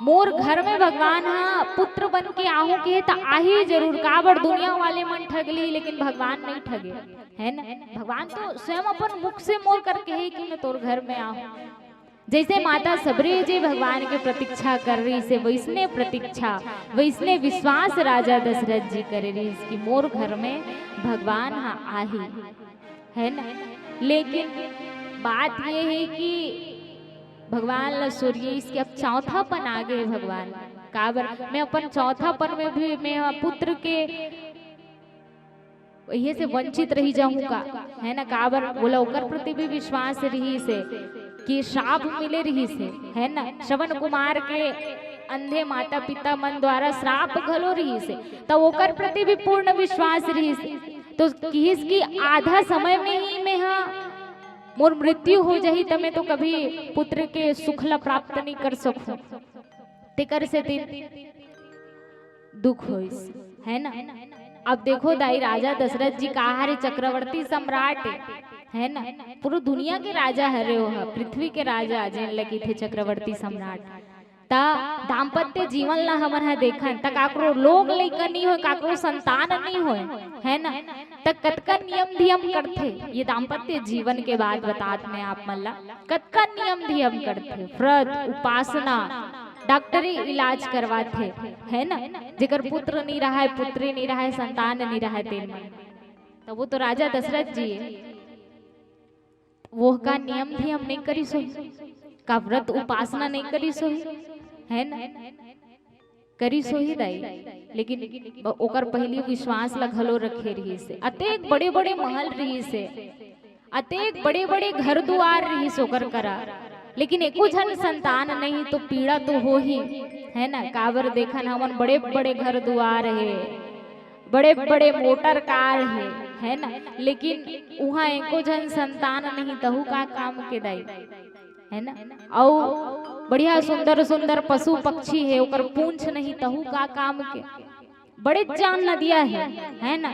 मोर घर में भगवान हाँ पुत्र बन के आहू के तो आही जरूर। काबर दुनिया वाले मन ठगली लेकिन भगवान नहीं ठगे है ना। भगवान तो स्वयं अपन मुख से मोर करके है कि मैं तोर घर में आहूं। जैसे माता सबरे जे भगवान के प्रतीक्षा कर रही से वैसने प्रतीक्षा वैसने विश्वास राजा दशरथ जी करे रही कि मोर घर में भगवान हाँ आही है ना। लेकिन बात ये है कि भगवान सूर्य इसके अब चौथापन आ गए। भगवान काबर मैं अपन चौथापन में भी मैं पुत्र के ये से वंचित रही जाऊंगा है ना। काबर बोला ओकर प्रति भी विश्वास रही से कि श्राप मिले रही से है ना। श्रवण कुमार के अंधे माता पिता मन द्वारा श्राप घलो रही से तो ओकर प्रति भी पूर्ण विश्वास रही से। तो किसकी आधा समय में ही मैं हाँ मोर मृत्यु हो जाही तो मैं तो कभी पुत्र के सुखला प्राप्त नहीं कर सकूं। तेकर से दिन दुख होइस है ना। अब देखो दाई राजा दशरथ जी कहा रे चक्रवर्ती सम्राट है ना, पूरी दुनिया के राजा हरे हो, पृथ्वी के राजा जेन लगी थे चक्रवर्ती सम्राट। ता दाम्पत्य जीवन ला हमन है देखन त काकरो लोग लइका नहीं हो, काकरो संतान नहीं हो है ना। त कतका नियम धियम करथे ये दाम्पत्य जीवन के बाद बतात में आप मन ला कतका नियम धियम करथे। व्रत उपासना डॉक्टरी इलाज करवाथे है ना। जेकर पुत्र नहीं रहा है पुत्री नहीं रहा है संतान नहीं रहा है तेन में तो वो तो राजा दशरथ जी वो का नियम धियम नहीं करी सोई, का व्रत उपासना नहीं करी सोई है ना। करी सोही दाई लेकिन ओकर पहली विश्वास ला घलो रखे रही से। अतेक बड़े बड़े महल रही से, अतेक बड़े बड़े घर दुआर रही से ओकर करा, लेकिन एको जन संतान नहीं तो पीड़ा तो हो ही है ना। काबर देखन हमन बड़े बड़े घर दुआर है, बड़े बड़े मोटर कार है ना, लेकिन वहाँ एको जन संतान नहीं तहु का काम के दाई है ना। और बढ़िया सुंदर सुंदर पशु पक्षी है ओकर पूंछ नहीं तहु का काम के। बड़े जान नदियां है ना,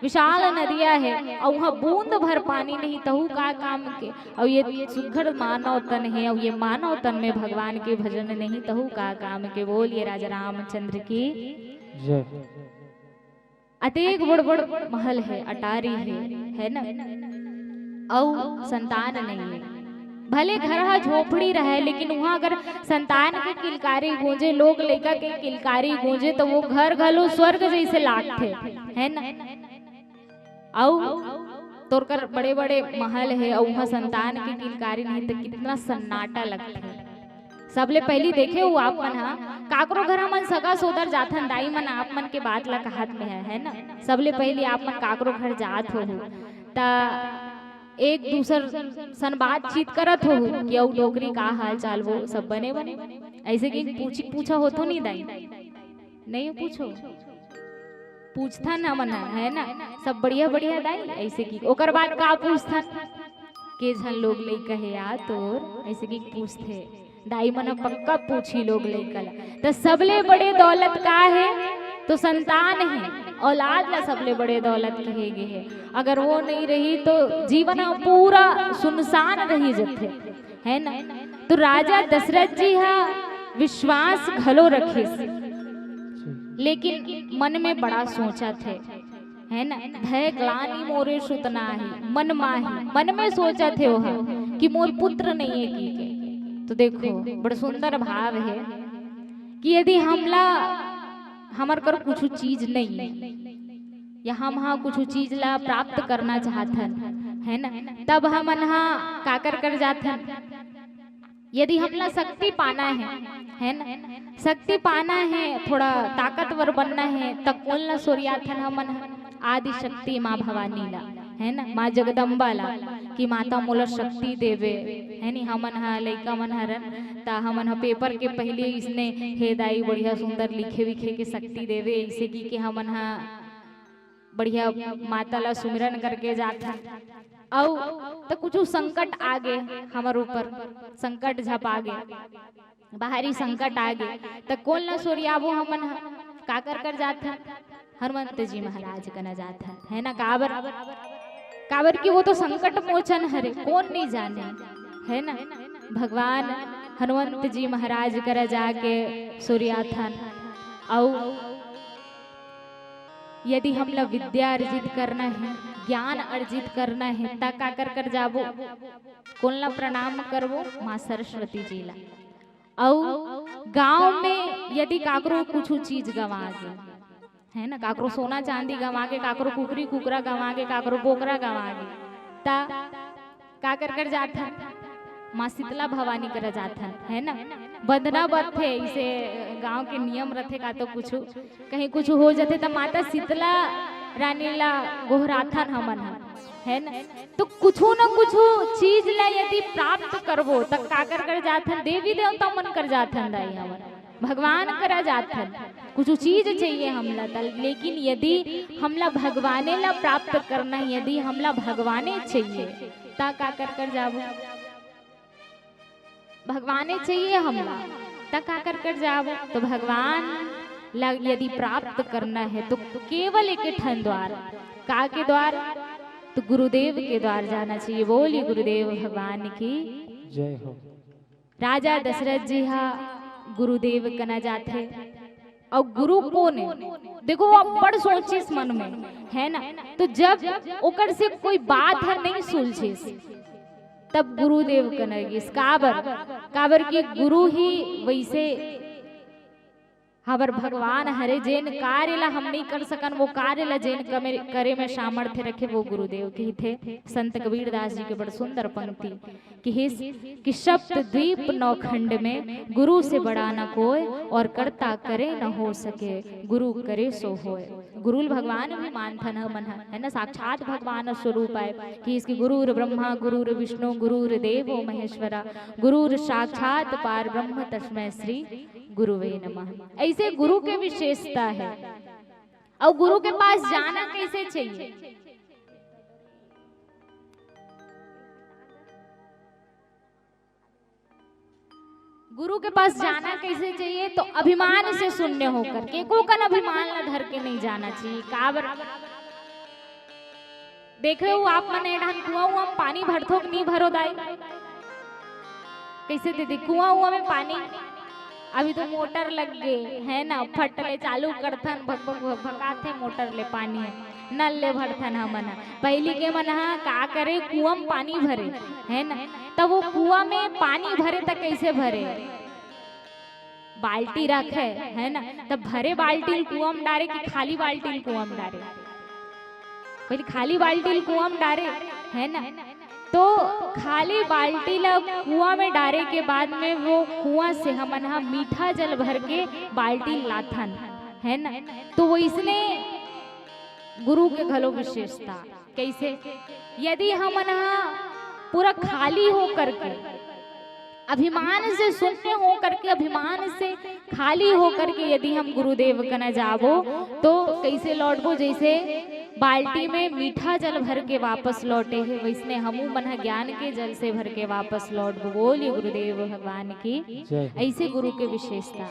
विशाल नदियां है और वहाँ बूंद भर पानी नहीं तहु का काम के। और ये सुघड़ मानव तन है और ये मानव तन में भगवान के भजन नहीं तहु का काम के। बोलिए राजा रामचंद्र की जय। अतेक बड़ बड़ महल है, अटारी है ना, और संतान नहीं है। भले घर झोपड़ी रहे लेकिन वहाँ अगर संतान के किलकारी गूंजे, लोग लेकर के किलकारी गूंजे तो वो घर घलो स्वर्ग जैसे लागते है ना। तोरकर बड़े बड़े महल है और वहाँ संतान के किलकारी नहीं तो कितना सन्नाटा लगता है। सबले पहली देखे हो आप मन हा काकरो घर मन सगा सोदर जाथन दाई मन आप मन के बात ला कहत में है ना। सबले पहली आप मन काकरो घर जात हो ता एक दूसर सन बातचीत करत हो कि औ डोकरी का हाल चाल वो सब बने बने ऐसे कि पूछा हो तो नहीं दाई नहीं पूछो पूछता ना मना है ना सब बढ़िया बढ़िया दाई ऐसे की ओकर बाद का पूछता के झन लोग ले कहे या तोर ऐसे की पूछते दाई मना पक्का पूछी लोग ले कल तो सबले बड़े दौलत का है तो संतान है औलाद ला सबले बड़े दौलत कहेगे है। अगर वो नहीं रही तो जीवन पूरा सुनसान रही जथे है ना। तो राजा दशरथ जी हा विश्वास घलो रखे लेकिन मन में बड़ा सोचा थे है ना। भय ग्लानि मोरे सुतना ही मन माही मन में सोचा थे वह कि मोर पुत्र नहीं है की के। तो देखो बड़ा सुंदर भाव है कि यदि हमला हमार कर कुछ चीज नहीं या हम हाँ कुछ चीज ला प्राप्त करना चाहतन है ना तब हम हाँ काकर कर जाथन। यदि हमला शक्ति पाना है ना शक्ति पाना है थोड़ा ताकतवर बनना है तब कौन ला सोरियाथन हमन आदि शक्ति माँ भवानी ला है ना माँ जगदम्बा ला कि माता मोला शक्ति देवे है नी। हमन हा लइका मन हरन ता हमन हा पेपर के पहले इसने हे दाई बढ़िया सुंदर लिखे विखे के शक्ति देवे ऐसे की हमन हा बढ़िया माता ला सुमिरन करके जाता औ तो कुछ संकट आ गए हमारे ऊपर संकट झप आ गए बाहरी संकट आ गए तो कौन ला सोरियाबो हमन का कर जाता हनुमंत जी महाराज कना जाता है ना। काबर की वो तो संकट मोचन हरे कौन नहीं जाने है ना। भगवान हनुमंत जी महाराज कर जाके सूर्याथन औ यदि हम लोग विद्या अर्जित करना है ज्ञान अर्जित करना है ता का कर जाबो कौन ला प्रणाम करबो माँ सरस्वती जी ला। औ गांव में यदि काकरो कुछ चीज गवा गए है ना काकरो सोना चांदी गवा के काकरो कुकरी कुकरा गवा के काकरो बोकरा गवा के ता का कर जाता माँ शीतला भवानी कर जाता है ना। बंधना बथे इसे गांव के नियम रथे का तो कुछ कहीं कुछ हो जाते तो माता शीतला रानी ला गोहराथन हमन है ना। तो कुछ न कुछ चीज ला यदि प्राप्त करबो तब का कर जाथन देवी देवता मन कर जाथन दाई हमन भगवान करा जाथन कुछ चीज चाहिए हमला लेकिन यदि हमला भगवाने ला प्राप्त करना यदि हमला भगवाने चाहिए ता का कर जाबो भगवाने चाहिए हमला ता का कर जाबो। तो भगवान ला यदि प्राप्त करना है तो केवल एक ठन द्वार का के द्वार तो गुरुदेव के द्वार जाना चाहिए। बोलिए गुरुदेव भगवान की जय हो। राजा दशरथ जी हा गुरुदेव कना जाते और गुरु कौन है देखो वो बड़ सोचिस मन में है ना। तो जब ओकर से कोई बात है नहीं सुलझिस तब गुरुदेव कनगिस काबर की गुरु ही वैसे हमार भगवान हरे जेन कार्य ला हम नहीं कर सकन वो कार्य ला जेन करे में सामर्थ्य रखे वो गुरुदेव के ही थे। संत कबीर दास जी के बड़ सुंदर पंक्ति कि सप्त द्वीप नौखंड में गुरु से बड़ा न कोई और कर्ता करे न हो सके गुरु करे सो होए। गुरु भगवान भी मानथन मन है ना साक्षात भगवान स्वरूप है कि इसकी गुरुर ब्रह्मा गुरुर विष्णु गुरुर देवो महेश्वरा गुरुर साक्षात पार ब्रह्म तस्मै श्री गुरुवे नमः। ऐसे गुरु के विशेषता है और गुरु के पास जाना कैसे चाहिए गुरु के पास जाना कैसे चाहिए तो अभिमान से शून्य होकर के को कन अभिमान न धर के नहीं जाना चाहिए। काबर देखे हो आप मन ढान कुआं पानी भरथो नहीं भरो दाई कैसे दीदी कुआं में पानी अभी तो मोटर लग गए है ना फटले चालू करथन भगाथे मोटर ले पानी नल ले भरथन हमन पहली के मन का करे कुआं में पानी भरे है ना। तब वो कुआं में पानी भरे तक कैसे भरे बाल्टी रखे है ना तब भरे बाल्टी कुआं में डारे कि खाली बाल्टी कुआं में डारे पहले खाली बाल्टी कुआं में डारे, है ना। तो खाली बाल्टी ला कुआं में डारे के बाद में वो कुआं से हमन हा मीठा जल भर के बाल्टी लाथन, है ना। तो वो इसने गुरु के घलो विशेषता कैसे, यदि हमन हा पूरा खाली हो करके अभिमान से शून्य हो करके अभिमान से खाली हो करके यदि हम गुरुदेव कना जाबो तो कैसे लौटबो, जैसे बाल्टी में मीठा जल भर के वापस लौटे है वैसने हमू मन ज्ञान के जल से भर के वापस लौटबो। बोलिए गुरुदेव भगवान की। ऐसे गुरु के विशेषता।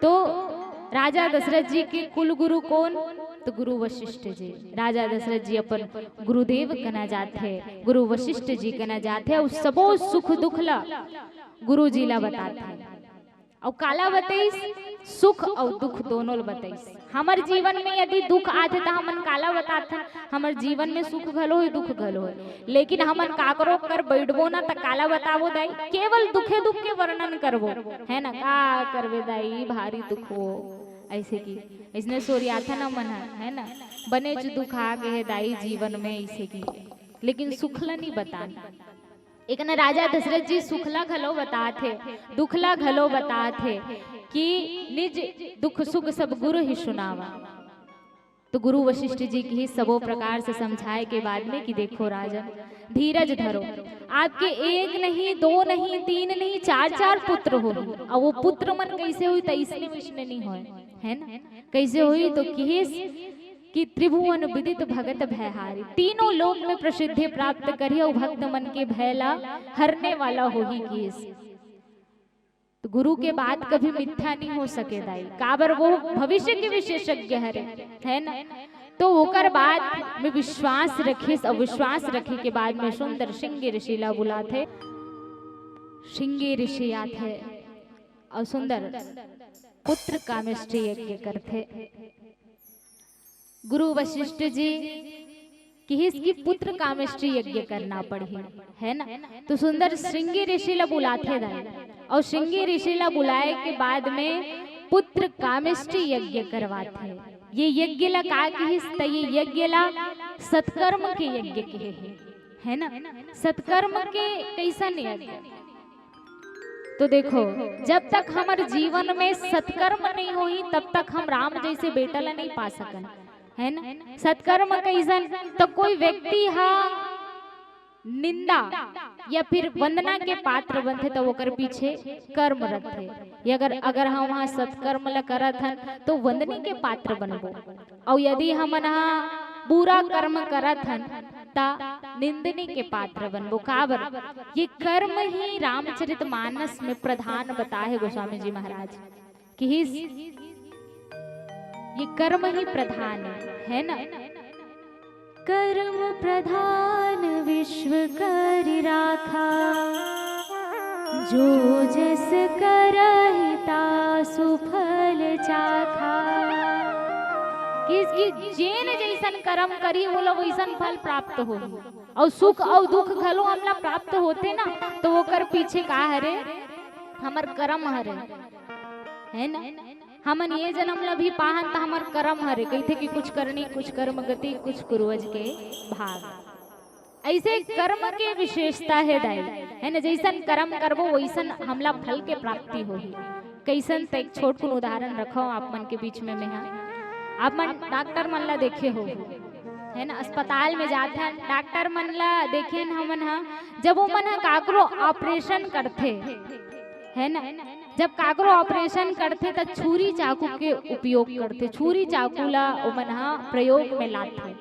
तो राजा दशरथ जी के कुल गुरु कौन, तो गुरु वशिष्ठ जी। राजा दशरथ जी अपन गुरुदेव कना जाते, गुरु वशिष्ठ जी कना जाते, और सबो सुख दुख ला गुरु जी ला बताते, और काला बताइस सुख और दुख दोनों बताइस। हमार जीवन में यदि दुख आते तो हमन काला बताथन, हमार जीवन में सुख घलो है दुख घलो है, लेकिन हमन काकरो कर बैठबो ना तो काला बताबो दाई, केवल दुखे दुख के वर्णन करबो, है ना। का करबे दाई भारी दुख हो, ऐसे की इसने सोरियाथा ना मन, है ना। बने जो दुख आ गए दाई जीवन में ऐसे की, लेकिन सुखला नहीं बताना। एक ना राजा दशरथ जी सुखला घलो बताते, दुखला घलो बताते कि निज दुख सुख सब गुरु ही सुनावा। तो गुरु वशिष्ठ जी की ही सबो प्रकार से समझाए के बाद में कि देखो राजन धीरज धरो, आपके एक नहीं दो नहीं तीन नहीं चार चार पुत्र हो, और वो पुत्र मन कैसे हुई तो इसने विष्णु नहीं हो, है ना। कैसे हुई तो कि त्रिभुवन विदित भगत भयहारी, तीनों लोक में प्रसिद्धि प्राप्त करी और भक्त मन के भयला हरने वाला हो ही केस। तो गुरु के बात कभी मिथ्या नहीं हो सके दाई, काबर वो भविष्य के विशेषज्ञ है ना। तो ओकर बाद में विश्वास रखे, और विश्वास रखे के बाद में सुंदर श्रृंगी ऋषिला बुलाते, श्रृंगी ऋषि आते और सुंदर पुत्र कामेष्टि यज्ञ करते। गुरु वशिष्ठ जी कि इसकी पुत्र कामेष्टि यज्ञ करना पड़ी, है ना। तो सुंदर श्रृंगी ऋषिला बुलाते दाई, और श्रृंगी ऋषिला बुलाए के बाद में पुत्र कामेष्टि यज्ञ करवाते। ये यज्ञ ला का की, ये यज्ञ ला सत्कर्म के यज्ञ के है ना। सत्कर्म के कैसा यज्ञ, तो देखो जब तक हमारे जीवन में सत्कर्म नहीं हुई तब तक हम राम जैसे बेटा ला नहीं पा सकन, है ना। सत्कर्म कैसन, तो कोई व्यक्ति हा निंदा या फिर वंदना के पात्र बनते तो ओकर पीछे कर्म रखते। अगर हम वहाँ सत्कर्म ला करत हन तो वंदनी के पात्र बनबो, और यदि हम बुरा कर्म करत हन ता निंदनी के पात्र बनबो। काबर ये कर्म ही रामचरितमानस में प्रधान बताए गोस्वामी जी महाराज कि ये कर्म ही प्रधान है ना। कर्म प्रधान विश्व करि राखा, जो जस करहिता सुफल चाखा। किसकी जेन जैसन कर्म करी वो लोग वैसन फल प्राप्त हो, और सुख और दुख घलो हमला प्राप्त होते ना, तो वो कर पीछे का हरे हमर कर्म हरे, है ना। हमन ये जन्म ला भी पाहन तो हमार कर्म हरे, कहते कि कुछ करनी कुछ कर्म गति कुछ पूर्वज के भाग। ऐसे कर्म के विशेषता है दाई, है ना। जैसन कर्म करबो वैसन हमला फल के प्राप्ति होगी। कैसन तो एक छोट कुन उदाहरण रखो आप मन के बीच में आप मन डॉक्टर मन ला देखे हो, है ना। अस्पताल में जाते हैं डॉक्टर मन ला देखे हमन जब वो मन काकरो ऑपरेशन करते, है ना। जब काकरो ऑपरेशन करते तो छुरी चाकू के उपयोग करते, छुरी चाकू ला ओमन प्रयोग में लाते।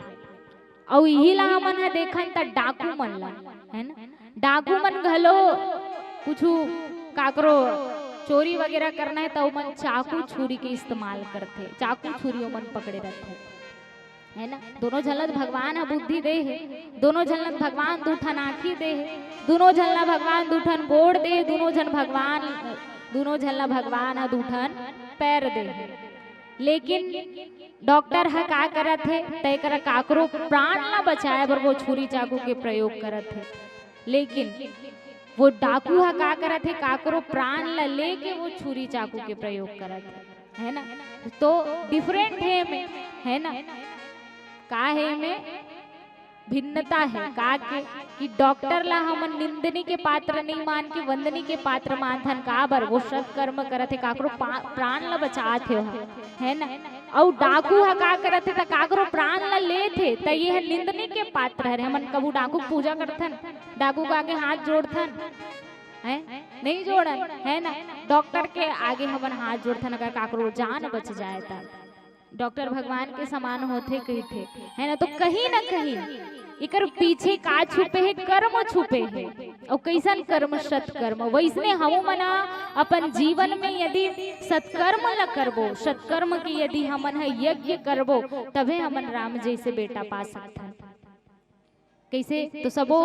और यही ला हमन देखन त डाकू मन ला, है ना। डाकू मन घलो कुछ काकरो चोरी वगैरह करना है तो ओमन चाकू छुरी के इस्तेमाल करते, चाकू छुरी ओमन पकड़े रहते, है ना। दोनों झलत भगवान बुद्धि दे है, दोनों झलत भगवान दूठन आँखी दे है, दोनों झलना भगवान दूठन गोड़ दे, दोनों झलना भगवान दूठन पैर दे। लेकिन डॉक्टर है का करत है तय कर काकरो प्राण ना बचाए बर वो छुरी चाकू के प्रयोग करत है। लेकिन वो डाकू है का करत है काकरो प्राण ला लेके वो छुरी चाकू के प्रयोग करत है ना। तो डिफरेंट है ना। का है में भिन्नता है का के कि डॉक्टर ला हमन निंदनी के पात्र नहीं मान के वंदनी के पात्र मानथन का बर वो सत्कर्म करत है काकरो प्राण ला बचात है ना। और डाकू हा का करत है त काकरो प्राण ला लेत है त ये निंदनी के पात्र है। हमन कबू डाकू पूजा करथन, डाकू का आगे हाथ जोड़थन है नहीं जोड़न है ना। डॉक्टर के आगे हमन हाथ जोड़थन अगर काकरो जान बच जाए त डॉक्टर भगवान के समान होते कहते है ना। तो कहीं ना कहीं इकर पीछे का छुपे है, कर्म छुपे है। और कैसन कर्म? सत्कर्म। वैसने हम मना अपन जीवन में यदि सत्कर्म ल करबो, सत्कर्म की यदि हमन है यज्ञ करबो तबे हमन राम जैसे बेटा पा सकथन। कैसे? तो सबो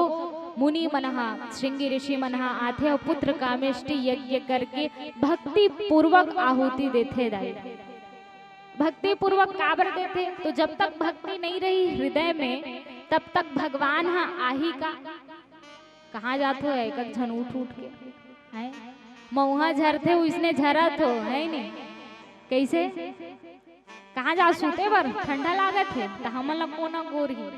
मुनि मनहा श्रृंगी ऋषि मनहा आथे और पुत्र कामेष्टि यज्ञ करके भक्ति पूर्वक आहुति देते दाई। भक्ति पूर्वक काबर देते? तो जब तक भक्ति नहीं रही हृदय में तब तक भगवान हाँ आही का कहाँ जाते हो? एक झन उठ के है मऊहा झरते उसने झरत हो है नहीं। कैसे? कहाँ जा सूते बर ठंडा लागत है तो हमन ला कोना गोर ही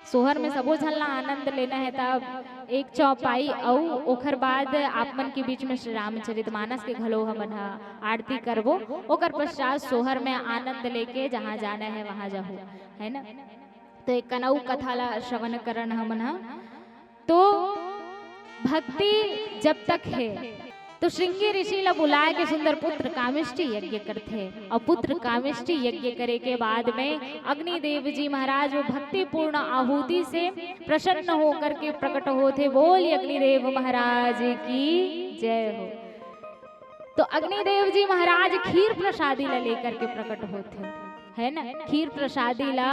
सोहर में सबो झन ला आनंद लेना है। तब एक चौपाई और ओखर बाद आप मन के बीच में श्री रामचरितमानस के घलो हमन आरती करबो। ओकर पश्चात सोहर में आनंद लेके जहाँ जाना है वहाँ जाहो है ना। तो एक कनऊ कथा ला श्रवण करन हमन। तो भक्ति जब तक है तो श्रृंगी ऋषि ला बुलाए के सुंदर पुत्र कामेष्टि यज्ञ करते। और पुत्र कामेष्टि यज्ञ करे के बाद में अग्निदेव जी महाराज वो भक्ति पूर्ण आहुति से प्रसन्न होकर के प्रकट होते। बोल अग्निदेव महाराज की जय हो। तो अग्निदेव जी महाराज खीर प्रसादी ला लेकर के प्रकट होते है ना। खीर प्रसादी ला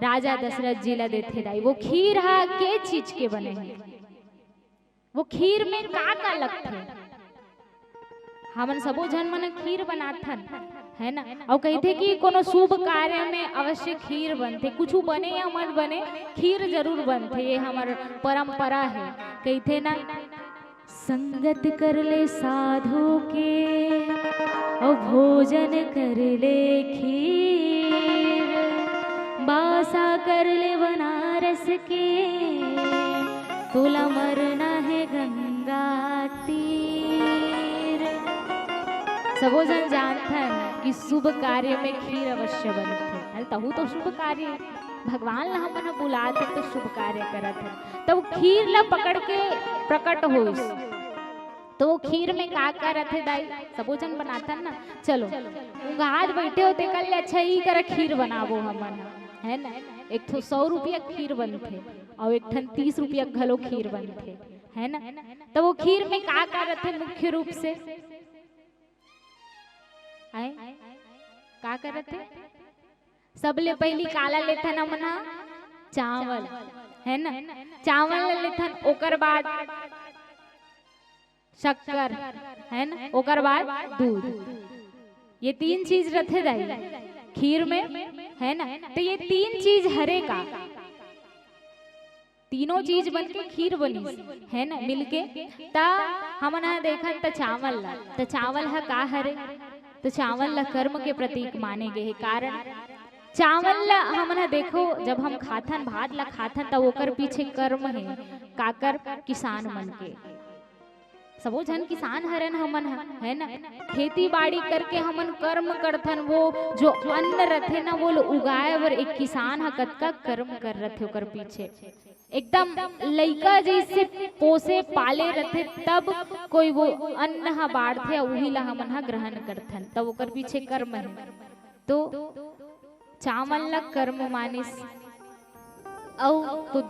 राजा दशरथ जी ला देते दाई। वो खीर हा के चीज के बने हैं? वो खीर में का लगते? हमन सबो जन मन खीर बनाथन है ना। और कहते कि कोनो शुभ कार्य में अवश्य खीर बनते, कुछ बने या मत बने खीर जरूर बनते, ये हमार परंपरा है। कहते ना संगत कर ले साधु के और भोजन कर ले खीर, बासा कर ले बनारस के तुला मरना है गंगा तीर। सबो जन जानथन कि शुभ कार्य में खीर अवश्य बनथे। तहु तो शुभ कार्य भगवान ला हमन बुलाते तो शुभ कार्य करत है। तब खीर ला पकड़ के प्रकट होइस तो खीर में का करत है दाई? सबो जन बनाथन ना। चलो घाट बैठे होते कल अच्छा ही कर खीर बनाबो हमन है ना। एक तो 100 रुपया खीर बनथे और एक ठन 30 रुपया घलो खीर बनथे है ना। तो वो खीर में का करत है? मुख्य रूप से आए का करत है? सबले पहली काला लेथन हमन चावल है ना। चावल लेथन ओकर बाद शक्कर है ना, ओकर बाद दूध। ये 3 चीज रथे दाई खीर में है ना। तो ये 3 चीज हरे का तीनों चीज बन के खीर बनी है ना मिलके। ता हमन देखन त चावल ला, तो चावल है का हरे? तो चावल ला कर्म के प्रतीक माने गए है। कारण चावल ला हमन देखो जब हम खाथन भात ला खाथन तब ओकर पीछे कर्म है काकर किसान मन के। सबो जन किसान हरन हमन है ना। खेती बाड़ी करके हमन कर्म करथन। वो जो अन्न रथे ना वो उगाए बर एक किसान हा कतका कर्म कर रथे ओकर पीछे। एकदम लइका जैसे पोसे पाले रथे तब कोई वो अन्न हा बाढ़थे वही ला हमन हा ग्रहण करथन तब ओकर पीछे कर्म है। तो चावल ला कर्म मानिस। और तो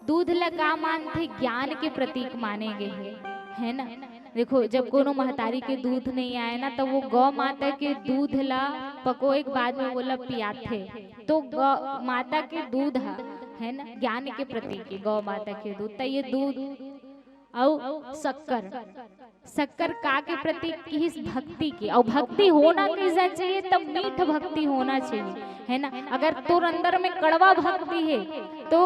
दूध ला का मानथे? ज्ञान के प्रतीक माने गए है ना। देखो जब कोनो महतारी के दूध नहीं आए ना तो वो गौ माता के दूध ला पकोए के बाद में वो ला पियाथे। तो गौ माता के दूध है ना ज्ञान के प्रतीक है गौ माता के दूध। तो ये दूध और शक्कर का के प्रतीक की भक्ति की। और भक्ति होना कैसा चाहिए? तब मीठ भक्ति होना चाहिए है ना। अगर तोर अंदर में कड़वा भक्ति है तो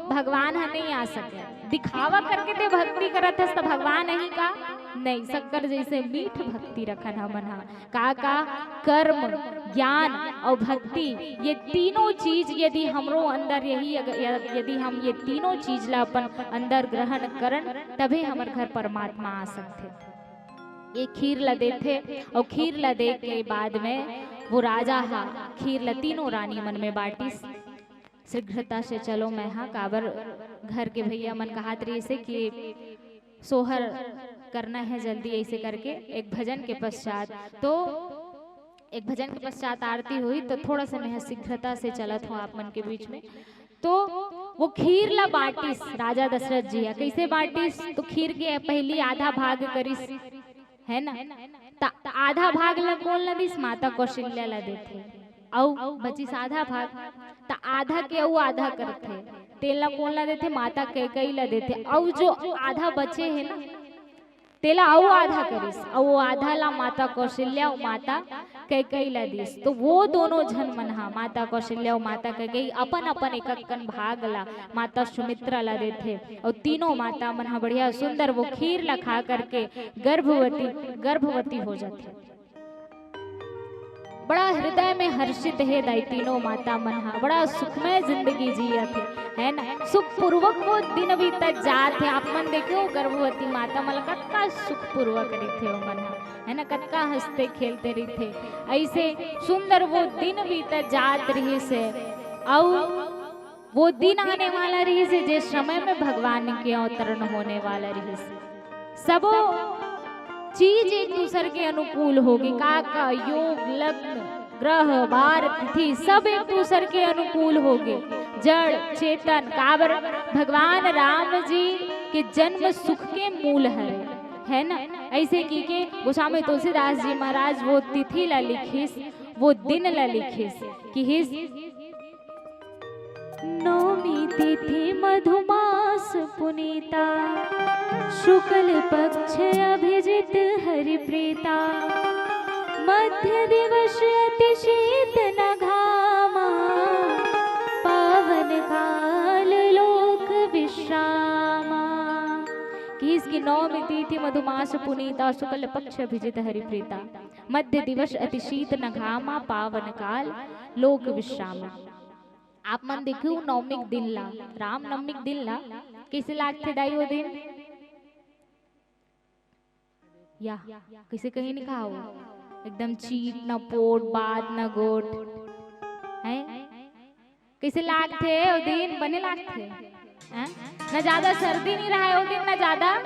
भगवान है नहीं आ सके। दिखावा करके ते भक्ति करत है तो भगवान नहीं का नहीं। शक्कर जैसे मीठ भक्ति रखन हमन का कर्म ज्ञान और भक्ति, ये तीनों चीज यदि हमरो अंदर यदि हम ये तीनों चीज ला अपन अंदर ग्रहण करन, तभी हमर घर परमात्मा आ सकते। ये खीर ला देते और खीर ला दे के बाद में वो राजा हा खीर ला तीनों रानी मन में बांटी। शीघ्रता से चलो मैं हाँ काबर घर के भैया मन कहात रही से कि सोहर करना है जल्दी, ऐसे करके एक भजन के पश्चात आरती हुई। तो थोड़ा सा मैं शीघ्रता से चलत हूँ आप मन के बीच में। तो वो खीर ला बांटिस राजा दशरथ जी कैसे बांटिस, तो खीर के पहली आधा भाग करिस है ना, आधा भाग ला कौन ला दिस, माता कौशल्या ला देथे, औ बचिस आधा भाग, ता आधा के औ आधा करथे, तेला कौन ला देथे, माता कैकेयी ला देथे, औ जो आधा बचे है ना तेला औ आधा करिस, और वो आधा ला माता कौशल्या और माता कैकेयी ला दिस। तो वो दोनों जन मन हा माता कौशल्या और माता कैकेयी अपन अपन एक कन भाग ला माता सुमित्रा ला देथे, और तीनों माता मन हा बढ़िया सुंदर वो खीर ला खा करके गर्भवती हो जाती। बड़ा हृदय में हर्षित है दाई तीनों माता मन हा, बड़ा सुखमय जिंदगी जिया थे है ना, सुख पूर्वक वो दिन बीतत जात है। आप मन देखो गर्भवती माता मन कतका सुख पूर्वक रही थे वो मन हा है ना, कतका हंसते खेलते रही थे, ऐसे सुंदर वो दिन बीतत जात रही से। और वो दिन आने वाला रही से जिस समय में भगवान के अवतरण होने वाला रही से, सबो चीज एक दूसरे के अनुकूल होगी, का योग लग्न ग्रह वार तिथि सब एक दूसरे के अनुकूल होगे, जड़ चेतन काबर भगवान राम जी के जन्म सुख के मूल है ना। ऐसे की के गोस्वामी तुलसीदास जी महाराज वो तिथि ला लिखिस, वो दिन ला लिखिस कि हिस नौमी तिथि मधुमास पुनीता, शुक्ल पक्ष अभिजित हरि प्रीता, मध्य दिवस अति शीत न घामा, पावन काल लोक विश्रामा। कि इसकी नौमी तिथि मधुमास पुनीता, शुक्ल पक्ष अभिजित हरि प्रीता, मध्य दिवस अति शीत न घामा, पावन काल लोक विश्रामा। आप मन देखो नवमी दिन ला, राम नवमी दिन ला कैसे लागते दाई वो दिन, या कैसे कहीं नहीं खाओ, एकदम चीट न पोट बाद न गोट है, कैसे लागते वो दिन, बने लागते हैं, न ज्यादा सर्दी नहीं रहा है वो दिन, न ज्यादा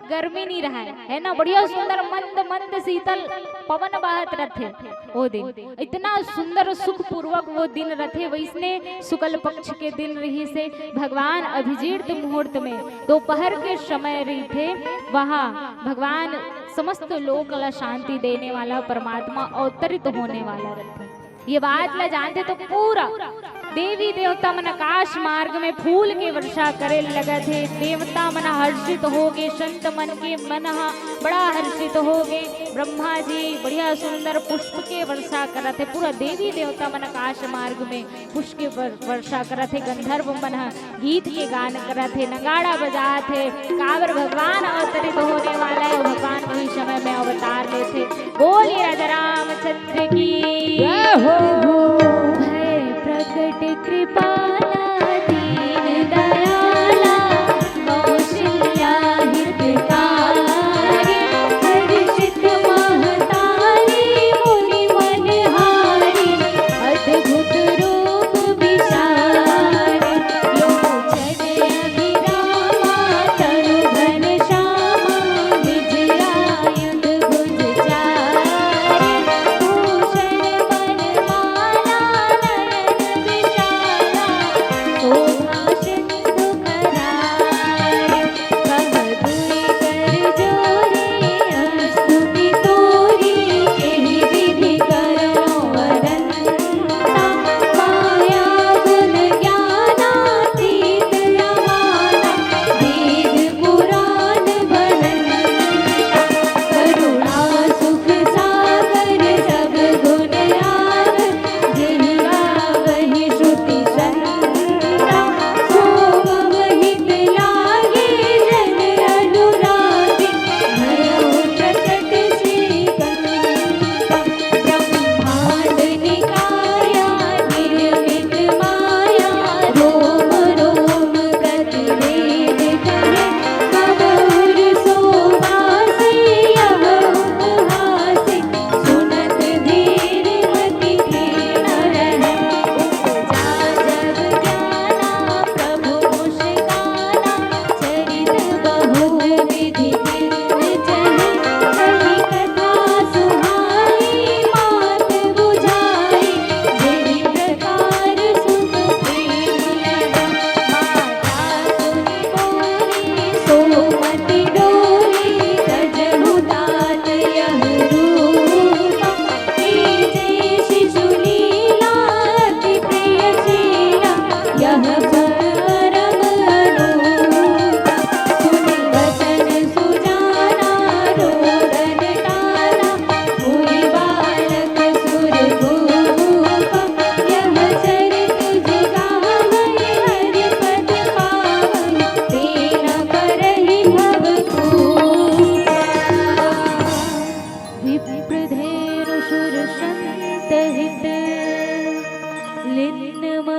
गर्मी नहीं रहा है ना, बढ़िया सुंदर मंद मंद शीतल पवन बहत रथे वो दिन, इतना सुंदर सुख पूर्वक वो दिन रथे। वैसने शुक्ल पक्ष के दिन रही से भगवान अभिजीत मुहूर्त में दोपहर के समय रही थे, वहाँ भगवान समस्त लोक ला शांति देने वाला परमात्मा अवतरित होने वाला रहे। ये बात ला जानते तो पूरा देवी देवता मन आकाश मार्ग में फूल के वर्षा करे लगे थे, देवता मन हर्षित हो गए, संत मन के मन बड़ा हर्षित हो गए, ब्रह्मा जी बढ़िया सुंदर पुष्प के वर्षा कर थे, पूरा देवी देवता मन आकाश मार्ग में पुष्प के वर्षा कर थे, गंधर्व मन गीत के गान कर थे, नगाड़ा बजा थे, कावर भगवान अवतरित होने वाला है, भगवान वही समय में अवतार लेते। बोलिए राजा रामचंद्र की जय हो। प्रकट कृपाला दीन दयाला, कौशल्या हितकारी, हर्षित महतारी मुनि मनहारी, अद्भुत रूप विशारी, लोचन अभिरामा तनु घनश्यामा, निज आयुध भुज चारी,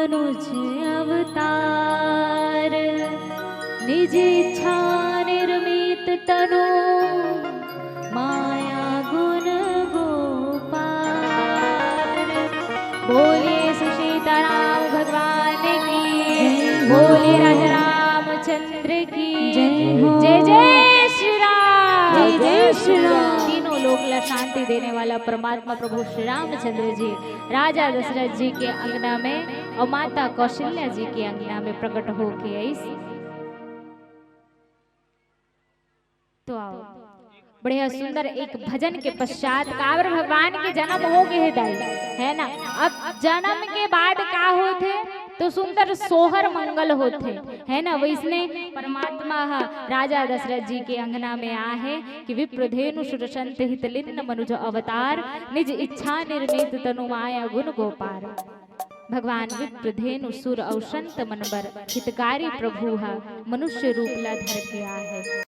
मनुज अवतार, निज इच्छा निर्मित तनु माया गुण गोपाल। बोलिए श्री सीताराम भगवान की, बोलिए राजा रामचंद्र की जय। जय श्री राम, जय श्री राम। तीनों लोक ला शांति देने वाला परमात्मा प्रभु श्री रामचंद्र जी राजा दशरथ जी के अंगना में और माता कौशल्या जी के अंगना में प्रकट होके आई। तो आओ बढ़िया सुंदर एक भजन के पश्चात कावर भगवान के जन्म हो गए दाई है ना। अब जन्म के बाद का होते तो सुंदर सोहर मंगल होते है ना। वैसने परमात्मा राजा दशरथ जी के अंगना में आहे कि विप्रधेनु सुरसंत हितलिन्न मनुज अवतार, निज इच्छा निर्मित तनु माया गुण गोपार। भगवान विप्रधेनु सुर और संत मनबर हितकारी प्रभु मनुष्य रूप ला धर के आहे।